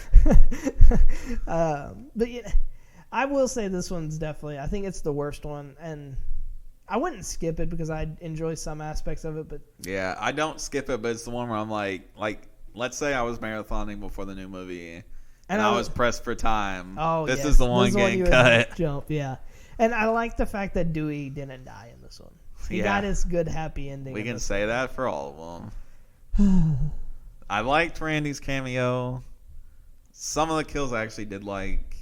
Yeah. But yeah, I will say this one's definitely, I think it's the worst one, and I wouldn't skip it because I enjoy some aspects of it, but yeah, I don't skip it, but it's the one where I'm like let's say I was marathoning before the new movie and I was pressed for time. Oh, this yes. is the one getting cut. Jump, yeah. And I like the fact that Dewey didn't die in this one. He got his good happy ending. We can say that for all of them. I liked Randy's cameo. Some of the kills I actually did like,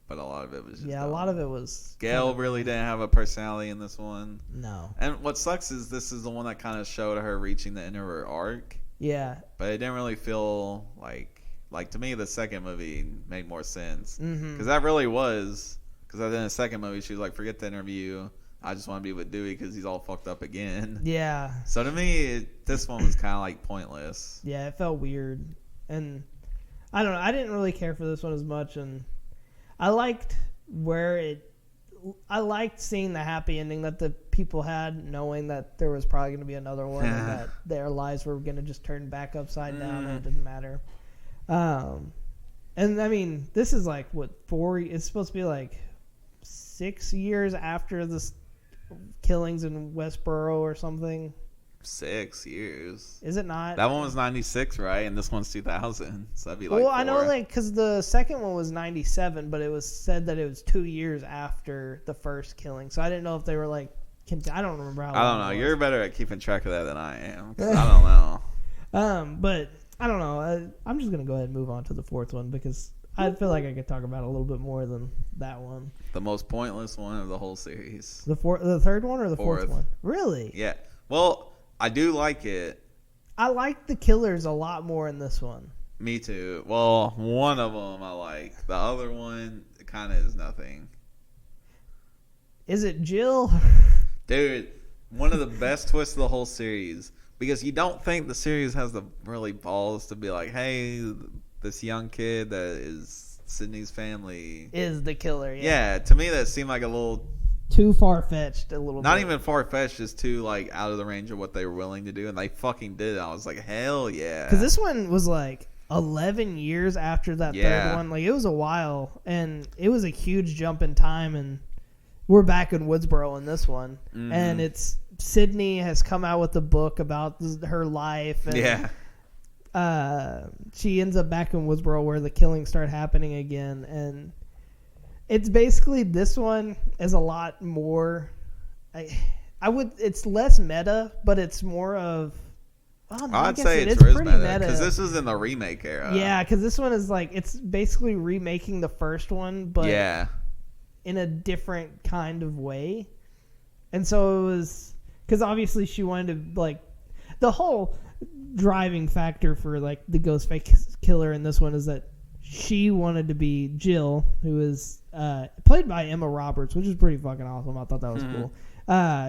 but a lot of it was just dumb. A lot of it was. Gale really didn't have a personality in this one. No. And what sucks is this is the one that kind of showed her reaching the end of her arc. Yeah. But it didn't really feel like to me the second movie made more sense because that really was because in the second movie she was like, forget the interview. I just want to be with Dewey because he's all fucked up again. Yeah. So to me, this one was kind of like pointless. Yeah, it felt weird. And I don't know. I didn't really care for this one as much. And I liked seeing the happy ending that the people had, knowing that there was probably going to be another one and that their lives were going to just turn back upside down and it didn't matter. And I mean, this is like, it's supposed to be like 6 years after the killings in Westboro or something. 6 years. Is it not? That one was 96, right? And this one's 2000. So that'd be like Well, 4. I know, like, because the second one was 97, but it was said that it was 2 years after the first killing. So I didn't know if they were like, I don't remember how long I don't know. it was. You're better at keeping track of that than I am. 'Cause I don't know. But I don't know. I'm just gonna go ahead and move on to the fourth one because I feel like I could talk about it a little bit more than that one. The most pointless one of the whole series. The third one or the fourth one? Really? Yeah. Well, I do like it. I like the killers a lot more in this one. Me too. Well, one of them I like. The other one kind of is nothing. Is it Jill? Dude, one of the best twists of the whole series. Because you don't think the series has the really balls to be like, hey, this young kid that is Sydney's family is the killer. Yeah, to me that seemed like a little too far-fetched a little not bit. even far-fetched, just too like out of the range of what they were willing to do, and they fucking did it. I was like, hell yeah. Because this one was like 11 years after that third one. Like, it was a while, and it was a huge jump in time, and we're back in Woodsboro in this one. And it's Sydney has come out with a book about her life, and she ends up back in Woodsboro where the killings start happening again, and it's basically, this one is a lot more, it's less meta, but it's more of, I'd say it's pretty meta because this is in the remake era. Yeah, because this one is like, it's basically remaking the first one, but in a different kind of way. And so it was, because obviously she wanted to, like, the whole driving factor for like the Ghostface killer in this one is that she wanted to be Jill, who is played by Emma Roberts, which is pretty fucking awesome. I thought that was cool.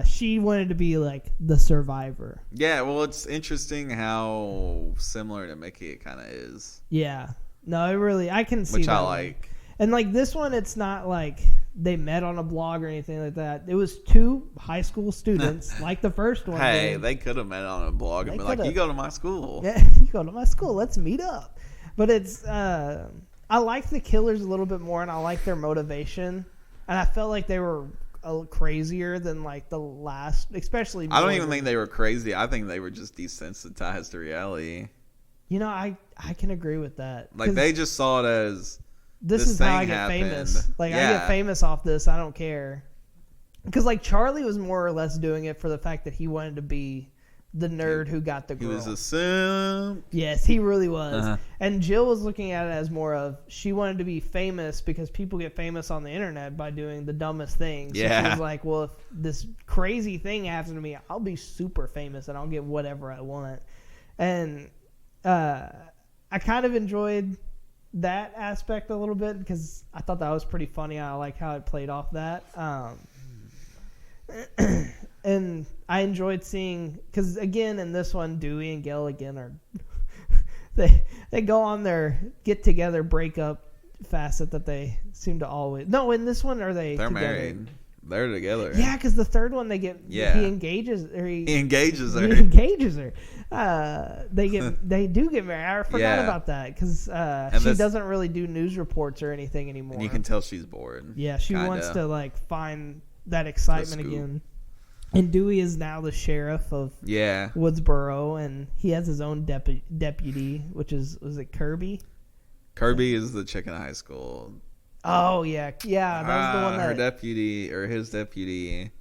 She wanted to be like the survivor. Yeah, well, it's interesting how similar to Mickey it kind of is. Yeah. No, it really, I can see which that I like. And like this one, it's not like they met on a blog or anything like that. It was two high school students, like the first one. Hey, they could have met on a blog and been like, "You go to my school." Yeah, you go to my school. Let's meet up. But it's, I like the killers a little bit more, and I like their motivation. And I felt like they were a little crazier than like the last, especially. I don't even think they were crazy. I think they were just desensitized to reality. You know, I can agree with that. Like they just saw it as this is how I get famous. Like I get famous off this. I don't care. Because like Charlie was more or less doing it for the fact that he wanted to be the nerd who got the girl. He was a simp. Yes, he really was. And Jill was looking at it as more of she wanted to be famous because people get famous on the internet by doing the dumbest things. Yeah. So she was like, well, if this crazy thing happens to me, I'll be super famous and I'll get whatever I want. And I kind of enjoyed that aspect a little bit because I thought that was pretty funny. I like how it played off that. And I enjoyed seeing, because again in this one, Dewey and Gil again are they go on their get together breakup facet that they seem to always. No, in this one they're together? Married. They're together. Yeah, because the third one he engages her. He engages her. He engages her. They do get married. I forgot about that because she doesn't really do news reports or anything anymore. And you can tell she's bored. Yeah, she wants to like find that excitement again. And Dewey is now the sheriff of Woodsboro, and he has his own deputy, which was it Kirby? Kirby is the chick in high school. Oh yeah. That was the one that her deputy or his deputy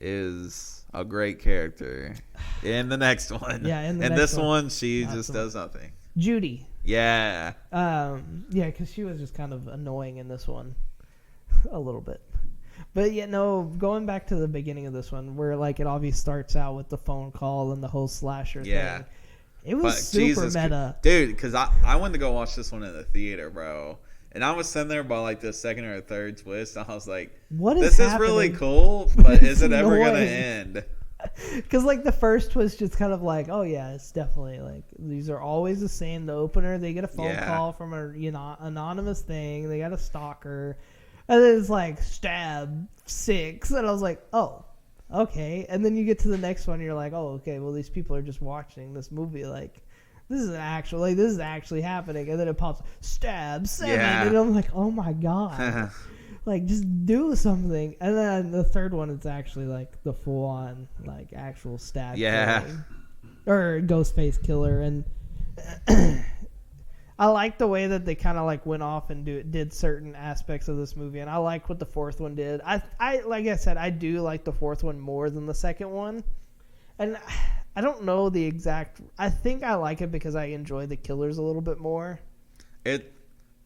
is a great character in the next one. Yeah, in this one she just does nothing. Judy. Yeah. Because she was just kind of annoying in this one, a little bit. But going back to the beginning of this one, where like it obviously starts out with the phone call and the whole slasher thing. It was super meta, dude. Because I went to go watch this one in the theater, bro. And I was sitting there by like the second or third twist. And I was like, "This is really cool, but is it ever gonna end?" Because like the first twist just kind of like, oh yeah, it's definitely like these are always the same. The opener, they get a phone call from a anonymous thing. They got a stalker, and then it's like stab 6, and I was like, oh, okay. And then you get to the next one, and you're like, oh, okay. Well, these people are just watching this movie like. This is actually happening, and then it pops stab 7, and I'm like, oh my god, like just do something. And then the third one, it's actually like the full on like actual stab, killing, or Ghostface killer, and I like the way that they kind of like went off and did certain aspects of this movie, and I like what the fourth one did. I like I said, I do like the fourth one more than the second one, and. I don't know the exact. I think I like it because I enjoy the killers a little bit more. And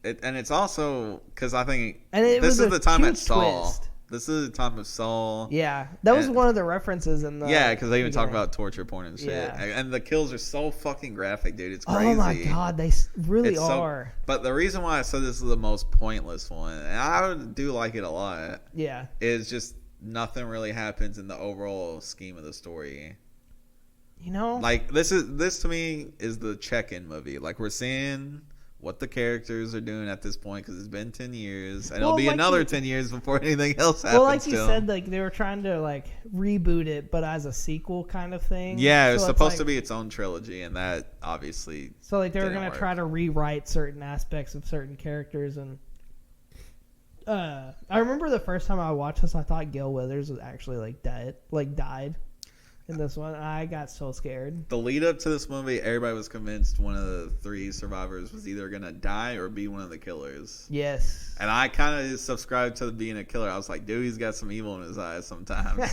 it's also because I think this is the time at Saul. Twist. This is the time of Saul. Yeah, that was one of the references in the. Yeah, because they even talk about torture porn and shit. Yeah. And the kills are so fucking graphic, dude. It's crazy. Oh my god, they really are. But the reason why I said this is the most pointless one, and I do like it a lot. Yeah, is just nothing really happens in the overall scheme of the story. You know, like this to me is the check-in movie. Like we're seeing what the characters are doing at this point because it's been 10 years, and it'll be another 10 years before anything else happens. Well, like you said, like they were trying to like reboot it, but as a sequel kind of thing. Yeah, it was supposed to be its own trilogy, and that obviously. So like they were gonna try to rewrite certain aspects of certain characters, and I remember the first time I watched this, I thought Gil Withers was actually died. In this one, I got so scared. The lead up to this movie, everybody was convinced one of the 3 survivors was either gonna die or be one of the killers. Yes. And I kind of subscribed to being a killer. I was like, Dewey's got some evil in his eyes sometimes.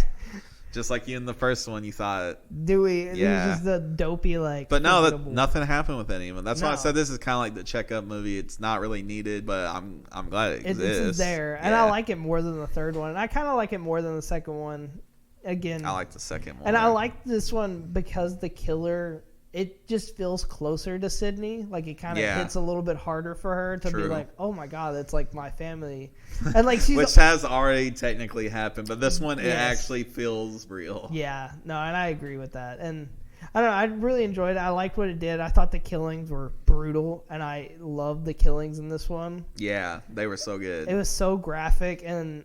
Just like you in the first one, you thought Dewey, he was just the dopey like. But no, nothing happened with any of them. That's why I said this is kind of like the checkup movie. It's not really needed, but I'm glad it exists. It's there, and I like it more than the third one. And I kind of like it more than the second one. Again, I like the second one, and I like this one because the killer it just feels closer to Sydney. Like it kind of hits a little bit harder for her to be like, oh my god, it's like my family, and like she's which has already technically happened, but this one it actually feels real. Yeah, no, and I agree with that, and I don't know, I really enjoyed it. I liked what it did. I thought the killings were brutal, and I loved the killings in this one. Yeah, they were so good. It was so graphic, and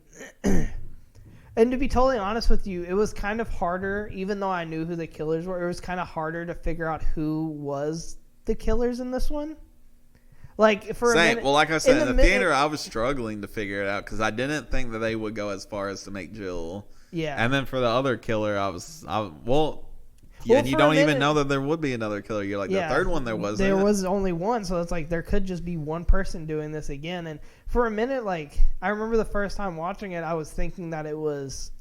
and to be totally honest with you, it was kind of harder, even though I knew who the killers were, it was kind of harder to figure out who was the killers in this one. Like, for a minute, well, like I said, in the theater, I was struggling to figure it out because I didn't think that they would go as far as to make Jill. Yeah. And then for the other killer, and you don't even know that there would be another killer. You're like, the third one there wasn't. There was only one, so it's like there could just be one person doing this again. And for a minute, like, I remember the first time watching it, I was thinking that it was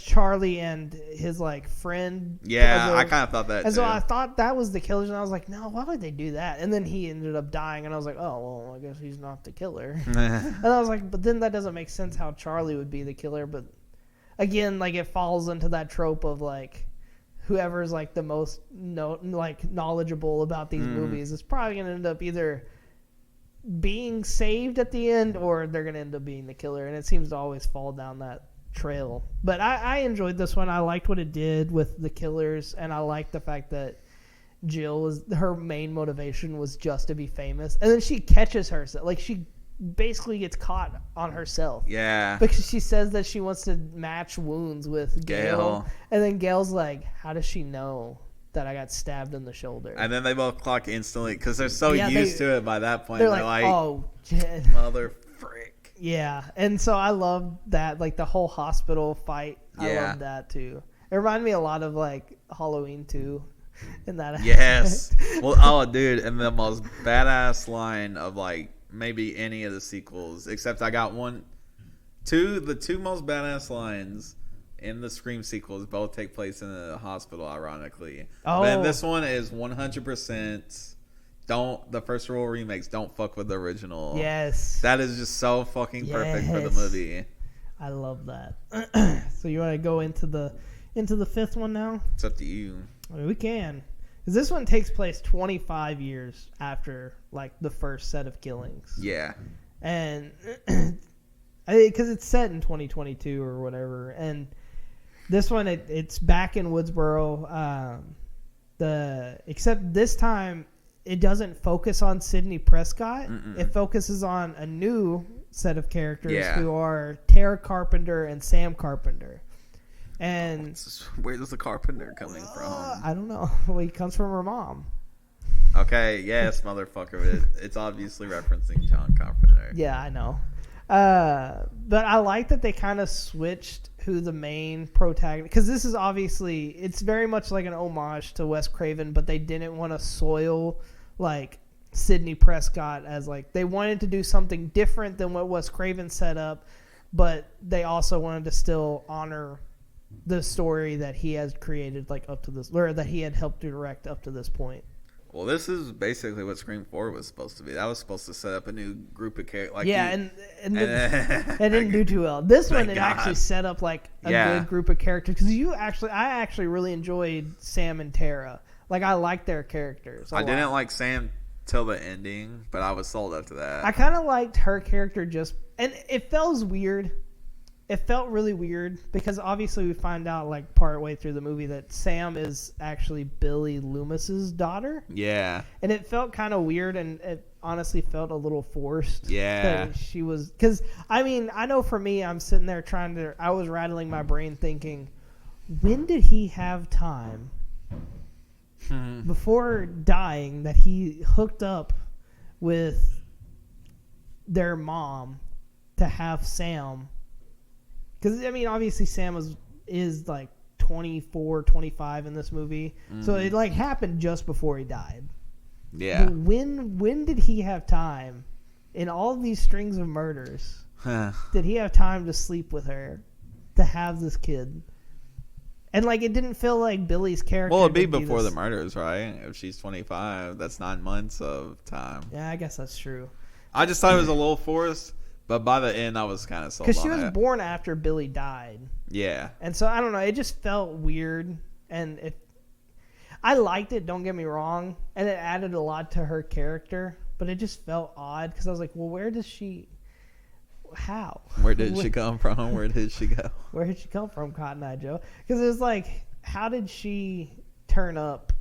Charlie and his, like, friend. Yeah, I kind of thought that, and too. so I thought that was the killers, and I was like, no, why would they do that? And then he ended up dying, and I was like, oh, well, I guess he's not the killer. And I was like, but then that doesn't make sense how Charlie would be the killer. But, again, like, it falls into that trope of, like, whoever's like the most knowledgeable about these movies is probably going to end up either being saved at the end or they're going to end up being the killer, and it seems to always fall down that trail. But I enjoyed this one. I liked what it did with the killers, and I liked the fact that her main motivation was just to be famous, and then she catches herself, like she basically gets caught on herself. Yeah. Because she says that she wants to match wounds with Gail. And then Gail's like, how does she know that I got stabbed in the shoulder? And then they both clock instantly because they're so used to it by that point. They're like, oh, shit. Mother frick. Yeah. And so I love that, like the whole hospital fight. I love that too. It reminded me a lot of like Halloween 2 in that aspect. Yes. Well, dude, and the most badass line of like, maybe any of the sequels, except I got the two most badass lines in the Scream sequels both take place in a hospital, ironically. Oh. But this one is 100% the first rule remakes don't fuck with the original. Yes. That is just so fucking perfect for the movie. I love that. So you want to go into the fifth one now? It's up to you. I mean, we can. Because this one takes place 25 years after, like, the first set of killings. Yeah. And because it's set in 2022 or whatever. And this one, it's back in Woodsboro. Except this time, it doesn't focus on Sidney Prescott. It focuses on a new set of characters who are Tara Carpenter and Sam Carpenter. And where does the Carpenter coming from? I don't know. Well, he comes from her mom. Okay, yes, motherfucker. It's obviously referencing John Carpenter. Yeah, I know. But I like that they kind of switched who the main protagonist... Because this is obviously... It's very much like an homage to Wes Craven, but they didn't want to soil, like, Sidney Prescott as, like... They wanted to do something different than what Wes Craven set up, but they also wanted to still honor the story that he has created, like, up to this... Or that he had helped direct up to this point. Well, this is basically what Scream 4 was supposed to be. That was supposed to set up a new group of characters. Like and it didn't do too well. This one, it actually set up like a good group of characters. Because I actually really enjoyed Sam and Tara. Like, I liked their characters. I didn't like Sam till the ending, but I was sold after that. I kind of liked her character and it felt weird. It felt really weird because obviously we find out like part way through the movie that Sam is actually Billy Loomis's daughter. Yeah. And it felt kind of weird, and it honestly felt a little forced. Yeah. She was, because I mean, I know for me, I'm sitting there I was rattling my brain thinking, when did he have time before dying that he hooked up with their mom to have Sam? Because, I mean, obviously Sam is like 24, 25 in this movie. So it like happened just before he died. Yeah. But when did he have time in all these strings of murders? Did he have time to sleep with her, to have this kid? And like, it didn't feel like Billy's character. Well, it'd be before the murders, right? If she's 25, that's 9 months of time. Yeah, I guess that's true. I just thought it was a little forced. But by the end, I was kind of sold on it. Because she was born after Billy died. Yeah. And so, I don't know. It just felt weird. And I liked it, don't get me wrong, and it added a lot to her character, but it just felt odd because I was like, well, where did she come from? Where did she go? Where did she come from, Cotton Eye Joe? Because it was like, how did she turn up?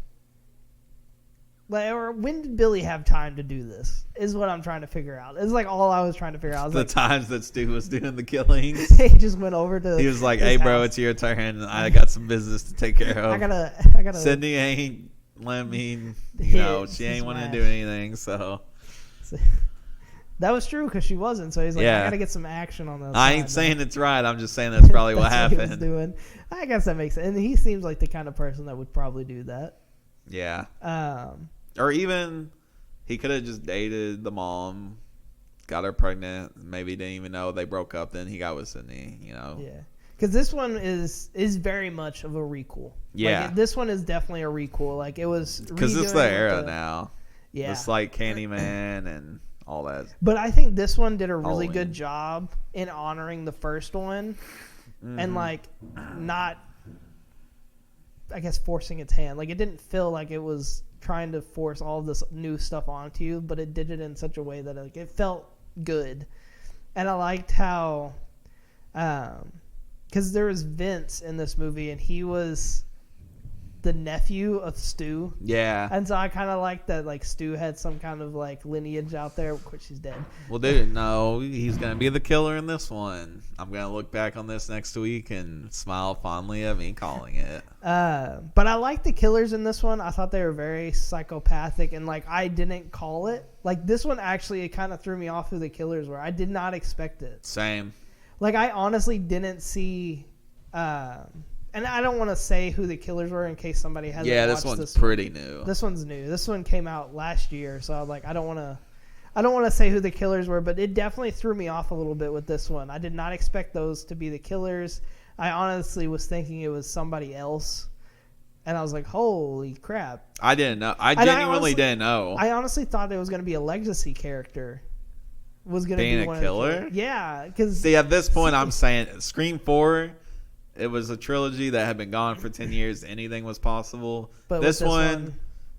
Like, or when did Billy have time to do this? Is what I'm trying to figure out. It's like all I was trying to figure out. The times that Stu was doing the killings. He just went over to. He was like, "Hey, bro, it's your turn. I got some business to take care of. I gotta. Sydney ain't let me. She ain't want to do anything. So that was true because she wasn't. So he's like, I gotta get some action on this. I ain't saying it's right. I'm just saying that's probably what happened. What he was doing. I guess that makes sense. And he seems like the kind of person that would probably do that. Yeah. Or even he could have just dated the mom, got her pregnant, maybe didn't even know they broke up. Then he got with Sydney. Yeah. Because this one is very much of a requel. Yeah. Like, this one is definitely a requel. Like, it was because it's the era now. Yeah. It's like Candyman and all that. But I think this one did a really good job in honoring the first one, and like not, I guess, forcing its hand. Like, it didn't feel like it was trying to force all of this new stuff onto you, but it did it in such a way that it felt good. And I liked how, because there was Vince in this movie, and he was the nephew of Stu. Yeah. And so I kind of liked that, like, Stu had some kind of, like, lineage out there, which he's dead. Well, dude, no, he's going to be the killer in this one. I'm going to look back on this next week and smile fondly at me calling it. But I liked the killers in this one. I thought they were very psychopathic, and, like, I didn't call it. Like, this one actually, it kind of threw me off who the killers were. I did not expect it. Same. Like, I honestly didn't see... and I don't want to say who the killers were in case somebody hasn't watched this. Yeah, this one's pretty new. This one's new. This one came out last year, so I'm like, I don't want to say who the killers were, but it definitely threw me off a little bit with this one. I did not expect those to be the killers. I honestly was thinking it was somebody else, and I was like, holy crap. I didn't know. I genuinely didn't know. I honestly thought it was going to be a legacy character. Was going to be a killer? Yeah, because... See, at this point, I'm saying Scream 4... It was a trilogy that had been gone for 10 years. Anything was possible. But this one,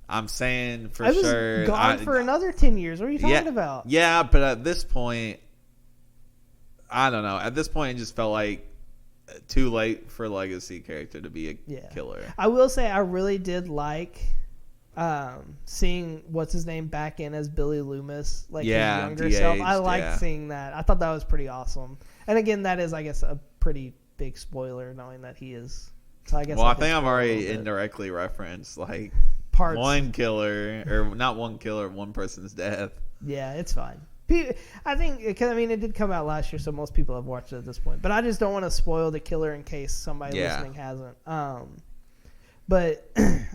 I'm saying for sure. It was gone for another 10 years. What are you talking about? Yeah, but at this point, I don't know. At this point, it just felt like too late for a legacy character to be a killer. I will say I really did like seeing what's-his-name back in as Billy Loomis, like his younger self. I liked seeing that. I thought that was pretty awesome. And again, that is, I guess, a pretty big spoiler knowing that he is. So I guess. Well, I think I've already indirectly referenced like parts. One killer, or not one killer, one person's death. Yeah, it's fine. I think because it did come out last year, so most people have watched it at this point. But I just don't want to spoil the killer in case somebody listening hasn't. But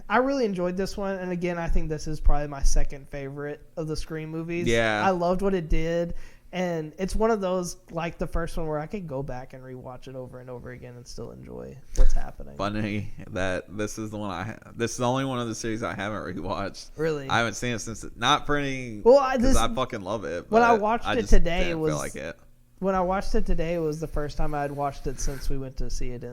I really enjoyed this one, and again, I think this is probably my second favorite of the Scream movies. Yeah, I loved what it did. And it's one of those, like the first one, where I could go back and rewatch it over and over again and still enjoy what's happening. Funny that this is the one this is the only one of the series I haven't rewatched. Really? I haven't seen it since not for any. Because I fucking love it. When I watched it today, it was feel like it. When I watched it today, it was the first time I had watched it since we went to see it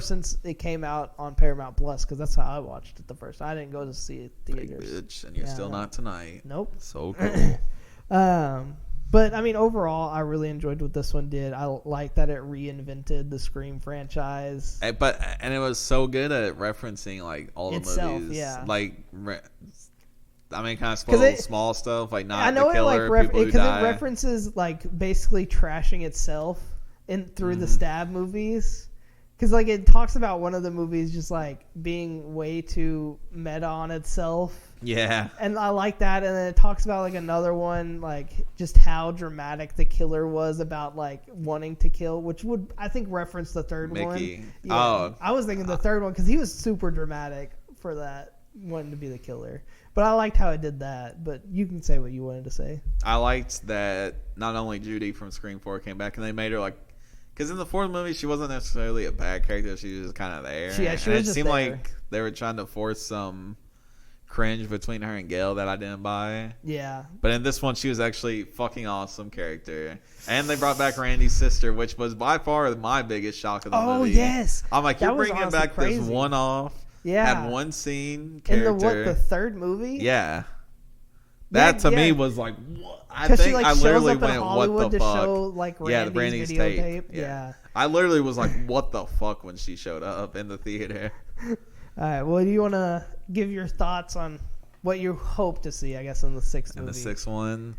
since it came out on Paramount Plus, because that's how I watched it the first. I didn't go to see it theaters. Big bitch, and you're still not tonight. Nope. So cool. But, overall, I really enjoyed what this one did. I like that it reinvented the Scream franchise. And it was so good at referencing, like, all the movies. Yeah. Like, kind of small stuff, like not the killer, people who die. Because it references, like, basically trashing itself through the stab movies. Because, like, it talks about one of the movies just, like, being way too meta on itself. Yeah. And I like that. And then it talks about, like, another one, like, just how dramatic the killer was about, like, wanting to kill, which would, I think, reference the third Mickey. one. Yeah. Oh. I was thinking the third one because he was super dramatic for that, wanting to be the killer. But I liked how it did that. But you can say what you wanted to say. I liked that not only Judy from Scream 4 came back, and they made her, like, because in the fourth movie, she wasn't necessarily a bad character. She was just kind of there. She was it just seemed there. Like they were trying to force some cringe between her and Gail that I didn't buy. Yeah. But in this one, she was actually fucking awesome character. And they brought back Randy's sister, which was by far my biggest shock of the movie. Oh, yes. I'm like, you're bringing back crazy. this one-off had one scene in character. the third movie. Yeah, that to me was like, what? I think she, like, I shows literally up in went, Hollywood what the to fuck? show, like, the Randy's Brandy's videotape. Yeah. I literally was like, what the fuck when she showed up in the theater. All right. Well, do you want to give your thoughts on what you hope to see, I guess, in the sixth movie? In the sixth one,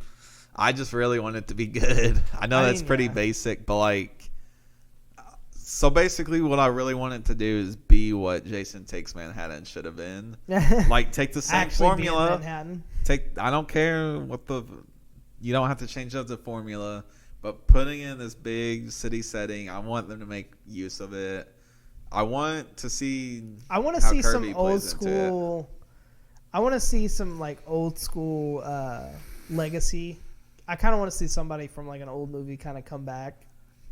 I just really want it to be good. I know that's pretty basic, but like, so basically what I really want it to do is be what Jason Takes Manhattan should have been. Like, take the same formula. I don't care you don't have to change up the formula, but putting in this big city setting, I want them to make use of it. I want to see some old school. I want to see some like old school legacy. I kind of want to see somebody from like an old movie kind of come back.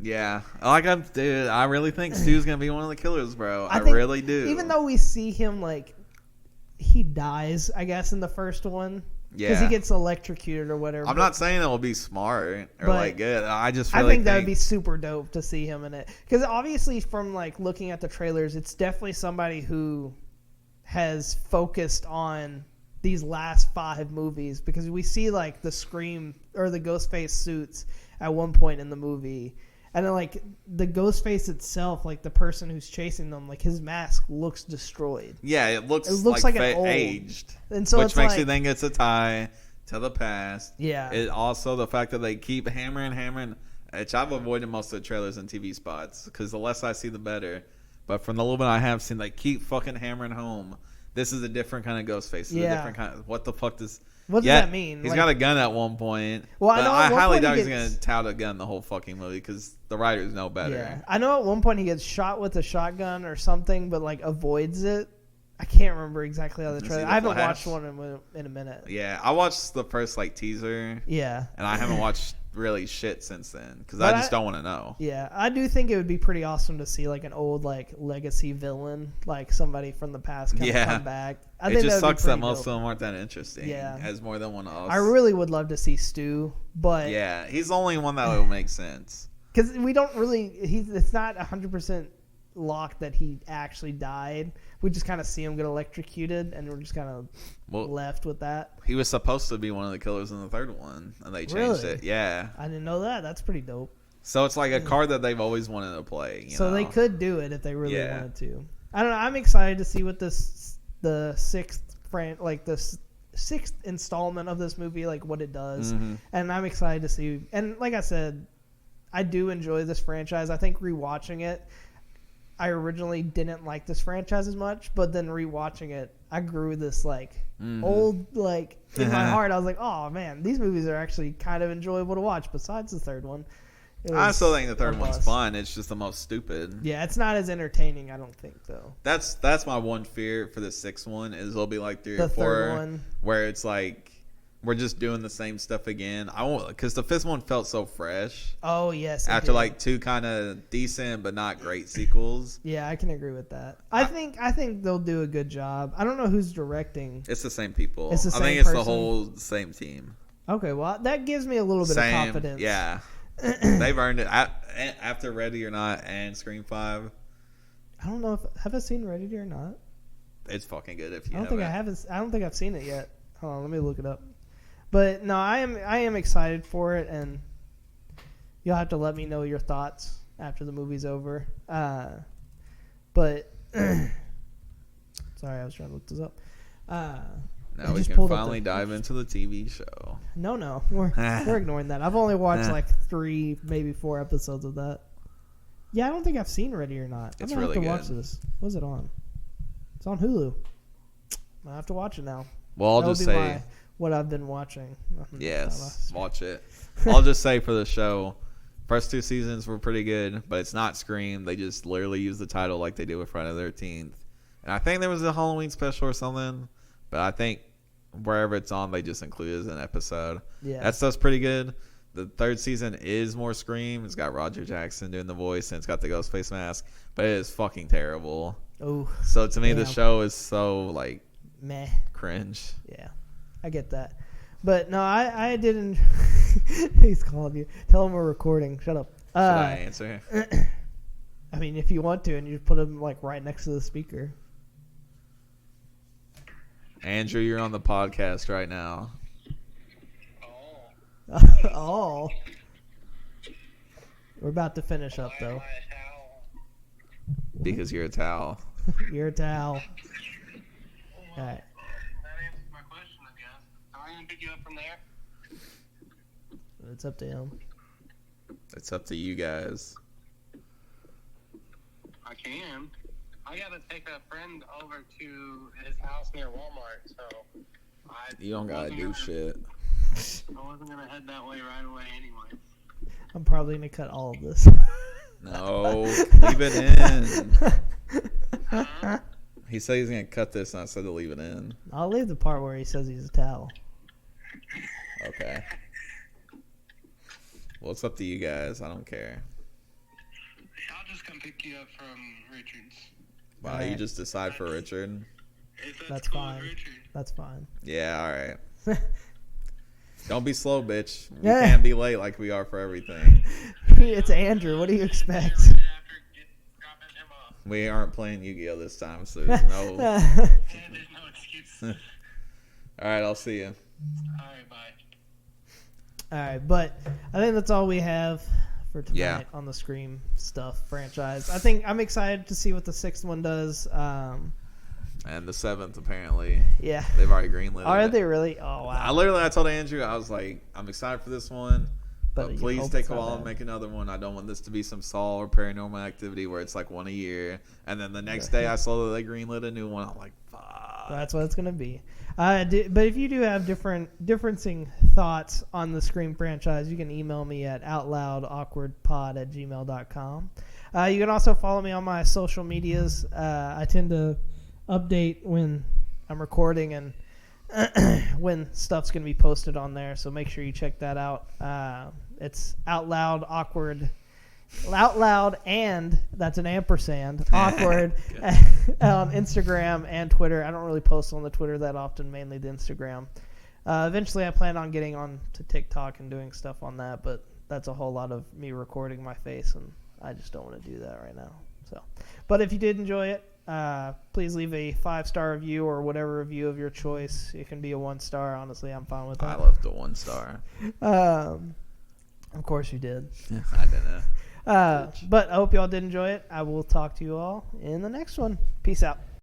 Yeah, dude, I really think Stu's gonna be one of the killers, bro. I really do. Even though we see him like he dies, I guess, in the first one. Yeah, because he gets electrocuted or whatever. I'm not saying it will be smart or like good. I really think that would be super dope to see him in it. Because obviously, from like looking at the trailers, it's definitely somebody who has focused on these last 5 movies. Because we see like the Scream or the Ghostface suits at one point in the movie. And then, like, the Ghostface itself, like, the person who's chasing them, like, his mask looks destroyed. Yeah, it looks like aged. And so which makes you think it's a tie to the past. Yeah. It also, the fact that they keep hammering, which I've avoided most of the trailers and TV spots, because the less I see, the better. But from the little bit I have seen, they keep fucking hammering home. This is a different kind of Ghostface. It's a different kind of, what the fuck does... What does that mean? He's got a gun at one point. Well, I highly doubt he's going to tout a gun the whole fucking movie because the writers know better. Yeah. I know at one point he gets shot with a shotgun or something, but like avoids it. I can't remember exactly how the trailer. I haven't watched one in a minute. Yeah, I watched the first like teaser. Yeah, and I haven't watched really shit since then because I just don't want to know. Yeah, I do think it would be pretty awesome to see like an old like legacy villain, like somebody from the past come back. I think just sucks that most of them aren't that interesting. Yeah, as more than one of us. I really would love to see Stu, but yeah, he's the only one that would make sense because we don't really. It's not 100% locked that he actually died. We just kind of see him get electrocuted, and we're just kind of left with that. He was supposed to be one of the killers in the third one, and they changed it. Yeah, I didn't know that. That's pretty dope. So it's like a card that they've always wanted to play. You know? They could do it if they really wanted to. I don't know. I'm excited to see what the sixth installment of this movie, like what it does, and I'm excited to see. And like I said, I do enjoy this franchise. I think rewatching it. I originally didn't like this franchise as much, but then rewatching it, I grew this old in my heart. I was like, oh man, these movies are actually kind of enjoyable to watch. Besides the third one, I still think the third one's fun. It's just the most stupid. Yeah, it's not as entertaining. I don't think though. That's my one fear for the sixth one is it'll be like 3 or 4, third one, where it's like. We're just doing the same stuff again. I won't because the fifth one felt so fresh. Oh yes. After like 2 kind of decent but not great sequels. Yeah, I can agree with that. I think they'll do a good job. I don't know who's directing. It's the same people. It's the same I think it's person? the whole same team. Okay, well that gives me a little bit of confidence. Yeah, they've earned it after Ready or Not and Scream 5. I don't know have I seen Ready or Not? It's fucking good if you. I don't think I've seen it yet. Hold on, let me look it up. But no, I am excited for it, and you'll have to let me know your thoughts after the movie's over. But sorry, I was trying to look this up. Now we can finally dive into the TV show. No, we're ignoring that. I've only watched like 3, maybe 4 episodes of that. Yeah, I don't think I've seen Ready or Not. It's really good. Watch this. What's it on? It's on Hulu. I have to watch it now. Well, I'll just say. What I've been watching. Yes, watch it. I'll just say for the show, first 2 seasons were pretty good, but it's not Scream. They just literally use the title like they did with Friday the 13th. And I think there was a Halloween special or something, but I think wherever it's on, they just include it as an episode. Yeah. That stuff's pretty good. The 3rd season is more Scream. It's got Roger Jackson doing the voice, and it's got the Ghostface mask, but it is fucking terrible. Oh. So to me, the show is so, meh. Cringe. Yeah. I get that. But no, I didn't. He's calling you. Tell him we're recording. Shut up. Should I answer? I mean, if you want to, and you put him right next to the speaker. Andrew, you're on the podcast right now. Oh. We're about to finish up, though. Because you're a towel. You're a towel. All right. That answers my question, I guess. Am I going to pick you up from there? It's up to him. It's up to you guys. I can. I got to take a friend over to his house near Walmart, so You don't gotta do shit. I wasn't going to head that way right away anyway. I'm probably going to cut all of this. No, leave it in. He said he's gonna cut this, and I said to leave it in. I'll leave the part where he says he's a towel. Okay. Well, it's up to you guys. I don't care. I'll just come pick you up from Richard's. Wow, Alright. you just decide for Richard? If That's cool fine. with Richard. That's fine. Yeah, alright. Don't be slow, bitch. We Yeah. can't be late like we are for everything. It's Andrew. What do you expect? Right after dropping him off. We aren't playing Yu-Gi-Oh! This time, so there's no... Yeah, there's no excuse. Alright, I'll see you. Alright, bye. All right, but I think that's all we have for tonight Yeah. on the Scream stuff franchise. I think I'm excited to see what the sixth one does. And the 7th, apparently. Yeah. They've already greenlit Are it. they really? Oh, wow. I told Andrew, I was like, I'm excited for this one, but you please hope take it's a not while and bad. make another one. I don't want this to be some Saw or Paranormal Activity where it's like one a year. And then the next day I saw that they greenlit a new one. I'm like, fuck. That's what it's going to be. But if you do have differencing thoughts on the Scream franchise, you can email me at outloudawkwardpod@gmail.com. You can also follow me on my social medias. I tend to update when I'm recording and when stuff's going to be posted on there, so make sure you check that out. It's OutLoud&Awkward. OutLoud and that's an ampersand awkward on Instagram and Twitter. I don't really post on the Twitter that often, mainly the Instagram. Eventually I plan on getting on to TikTok and doing stuff on that, but that's a whole lot of me recording my face and I just don't want to do that right now. So, but if you did enjoy it, please leave a 5-star review or whatever review of your choice. It can be a 1-star. Honestly, I'm fine with that. I left a 1 star. Of course you did. I didn't. But I hope y'all did enjoy it. I will talk to you all in the next one. Peace out.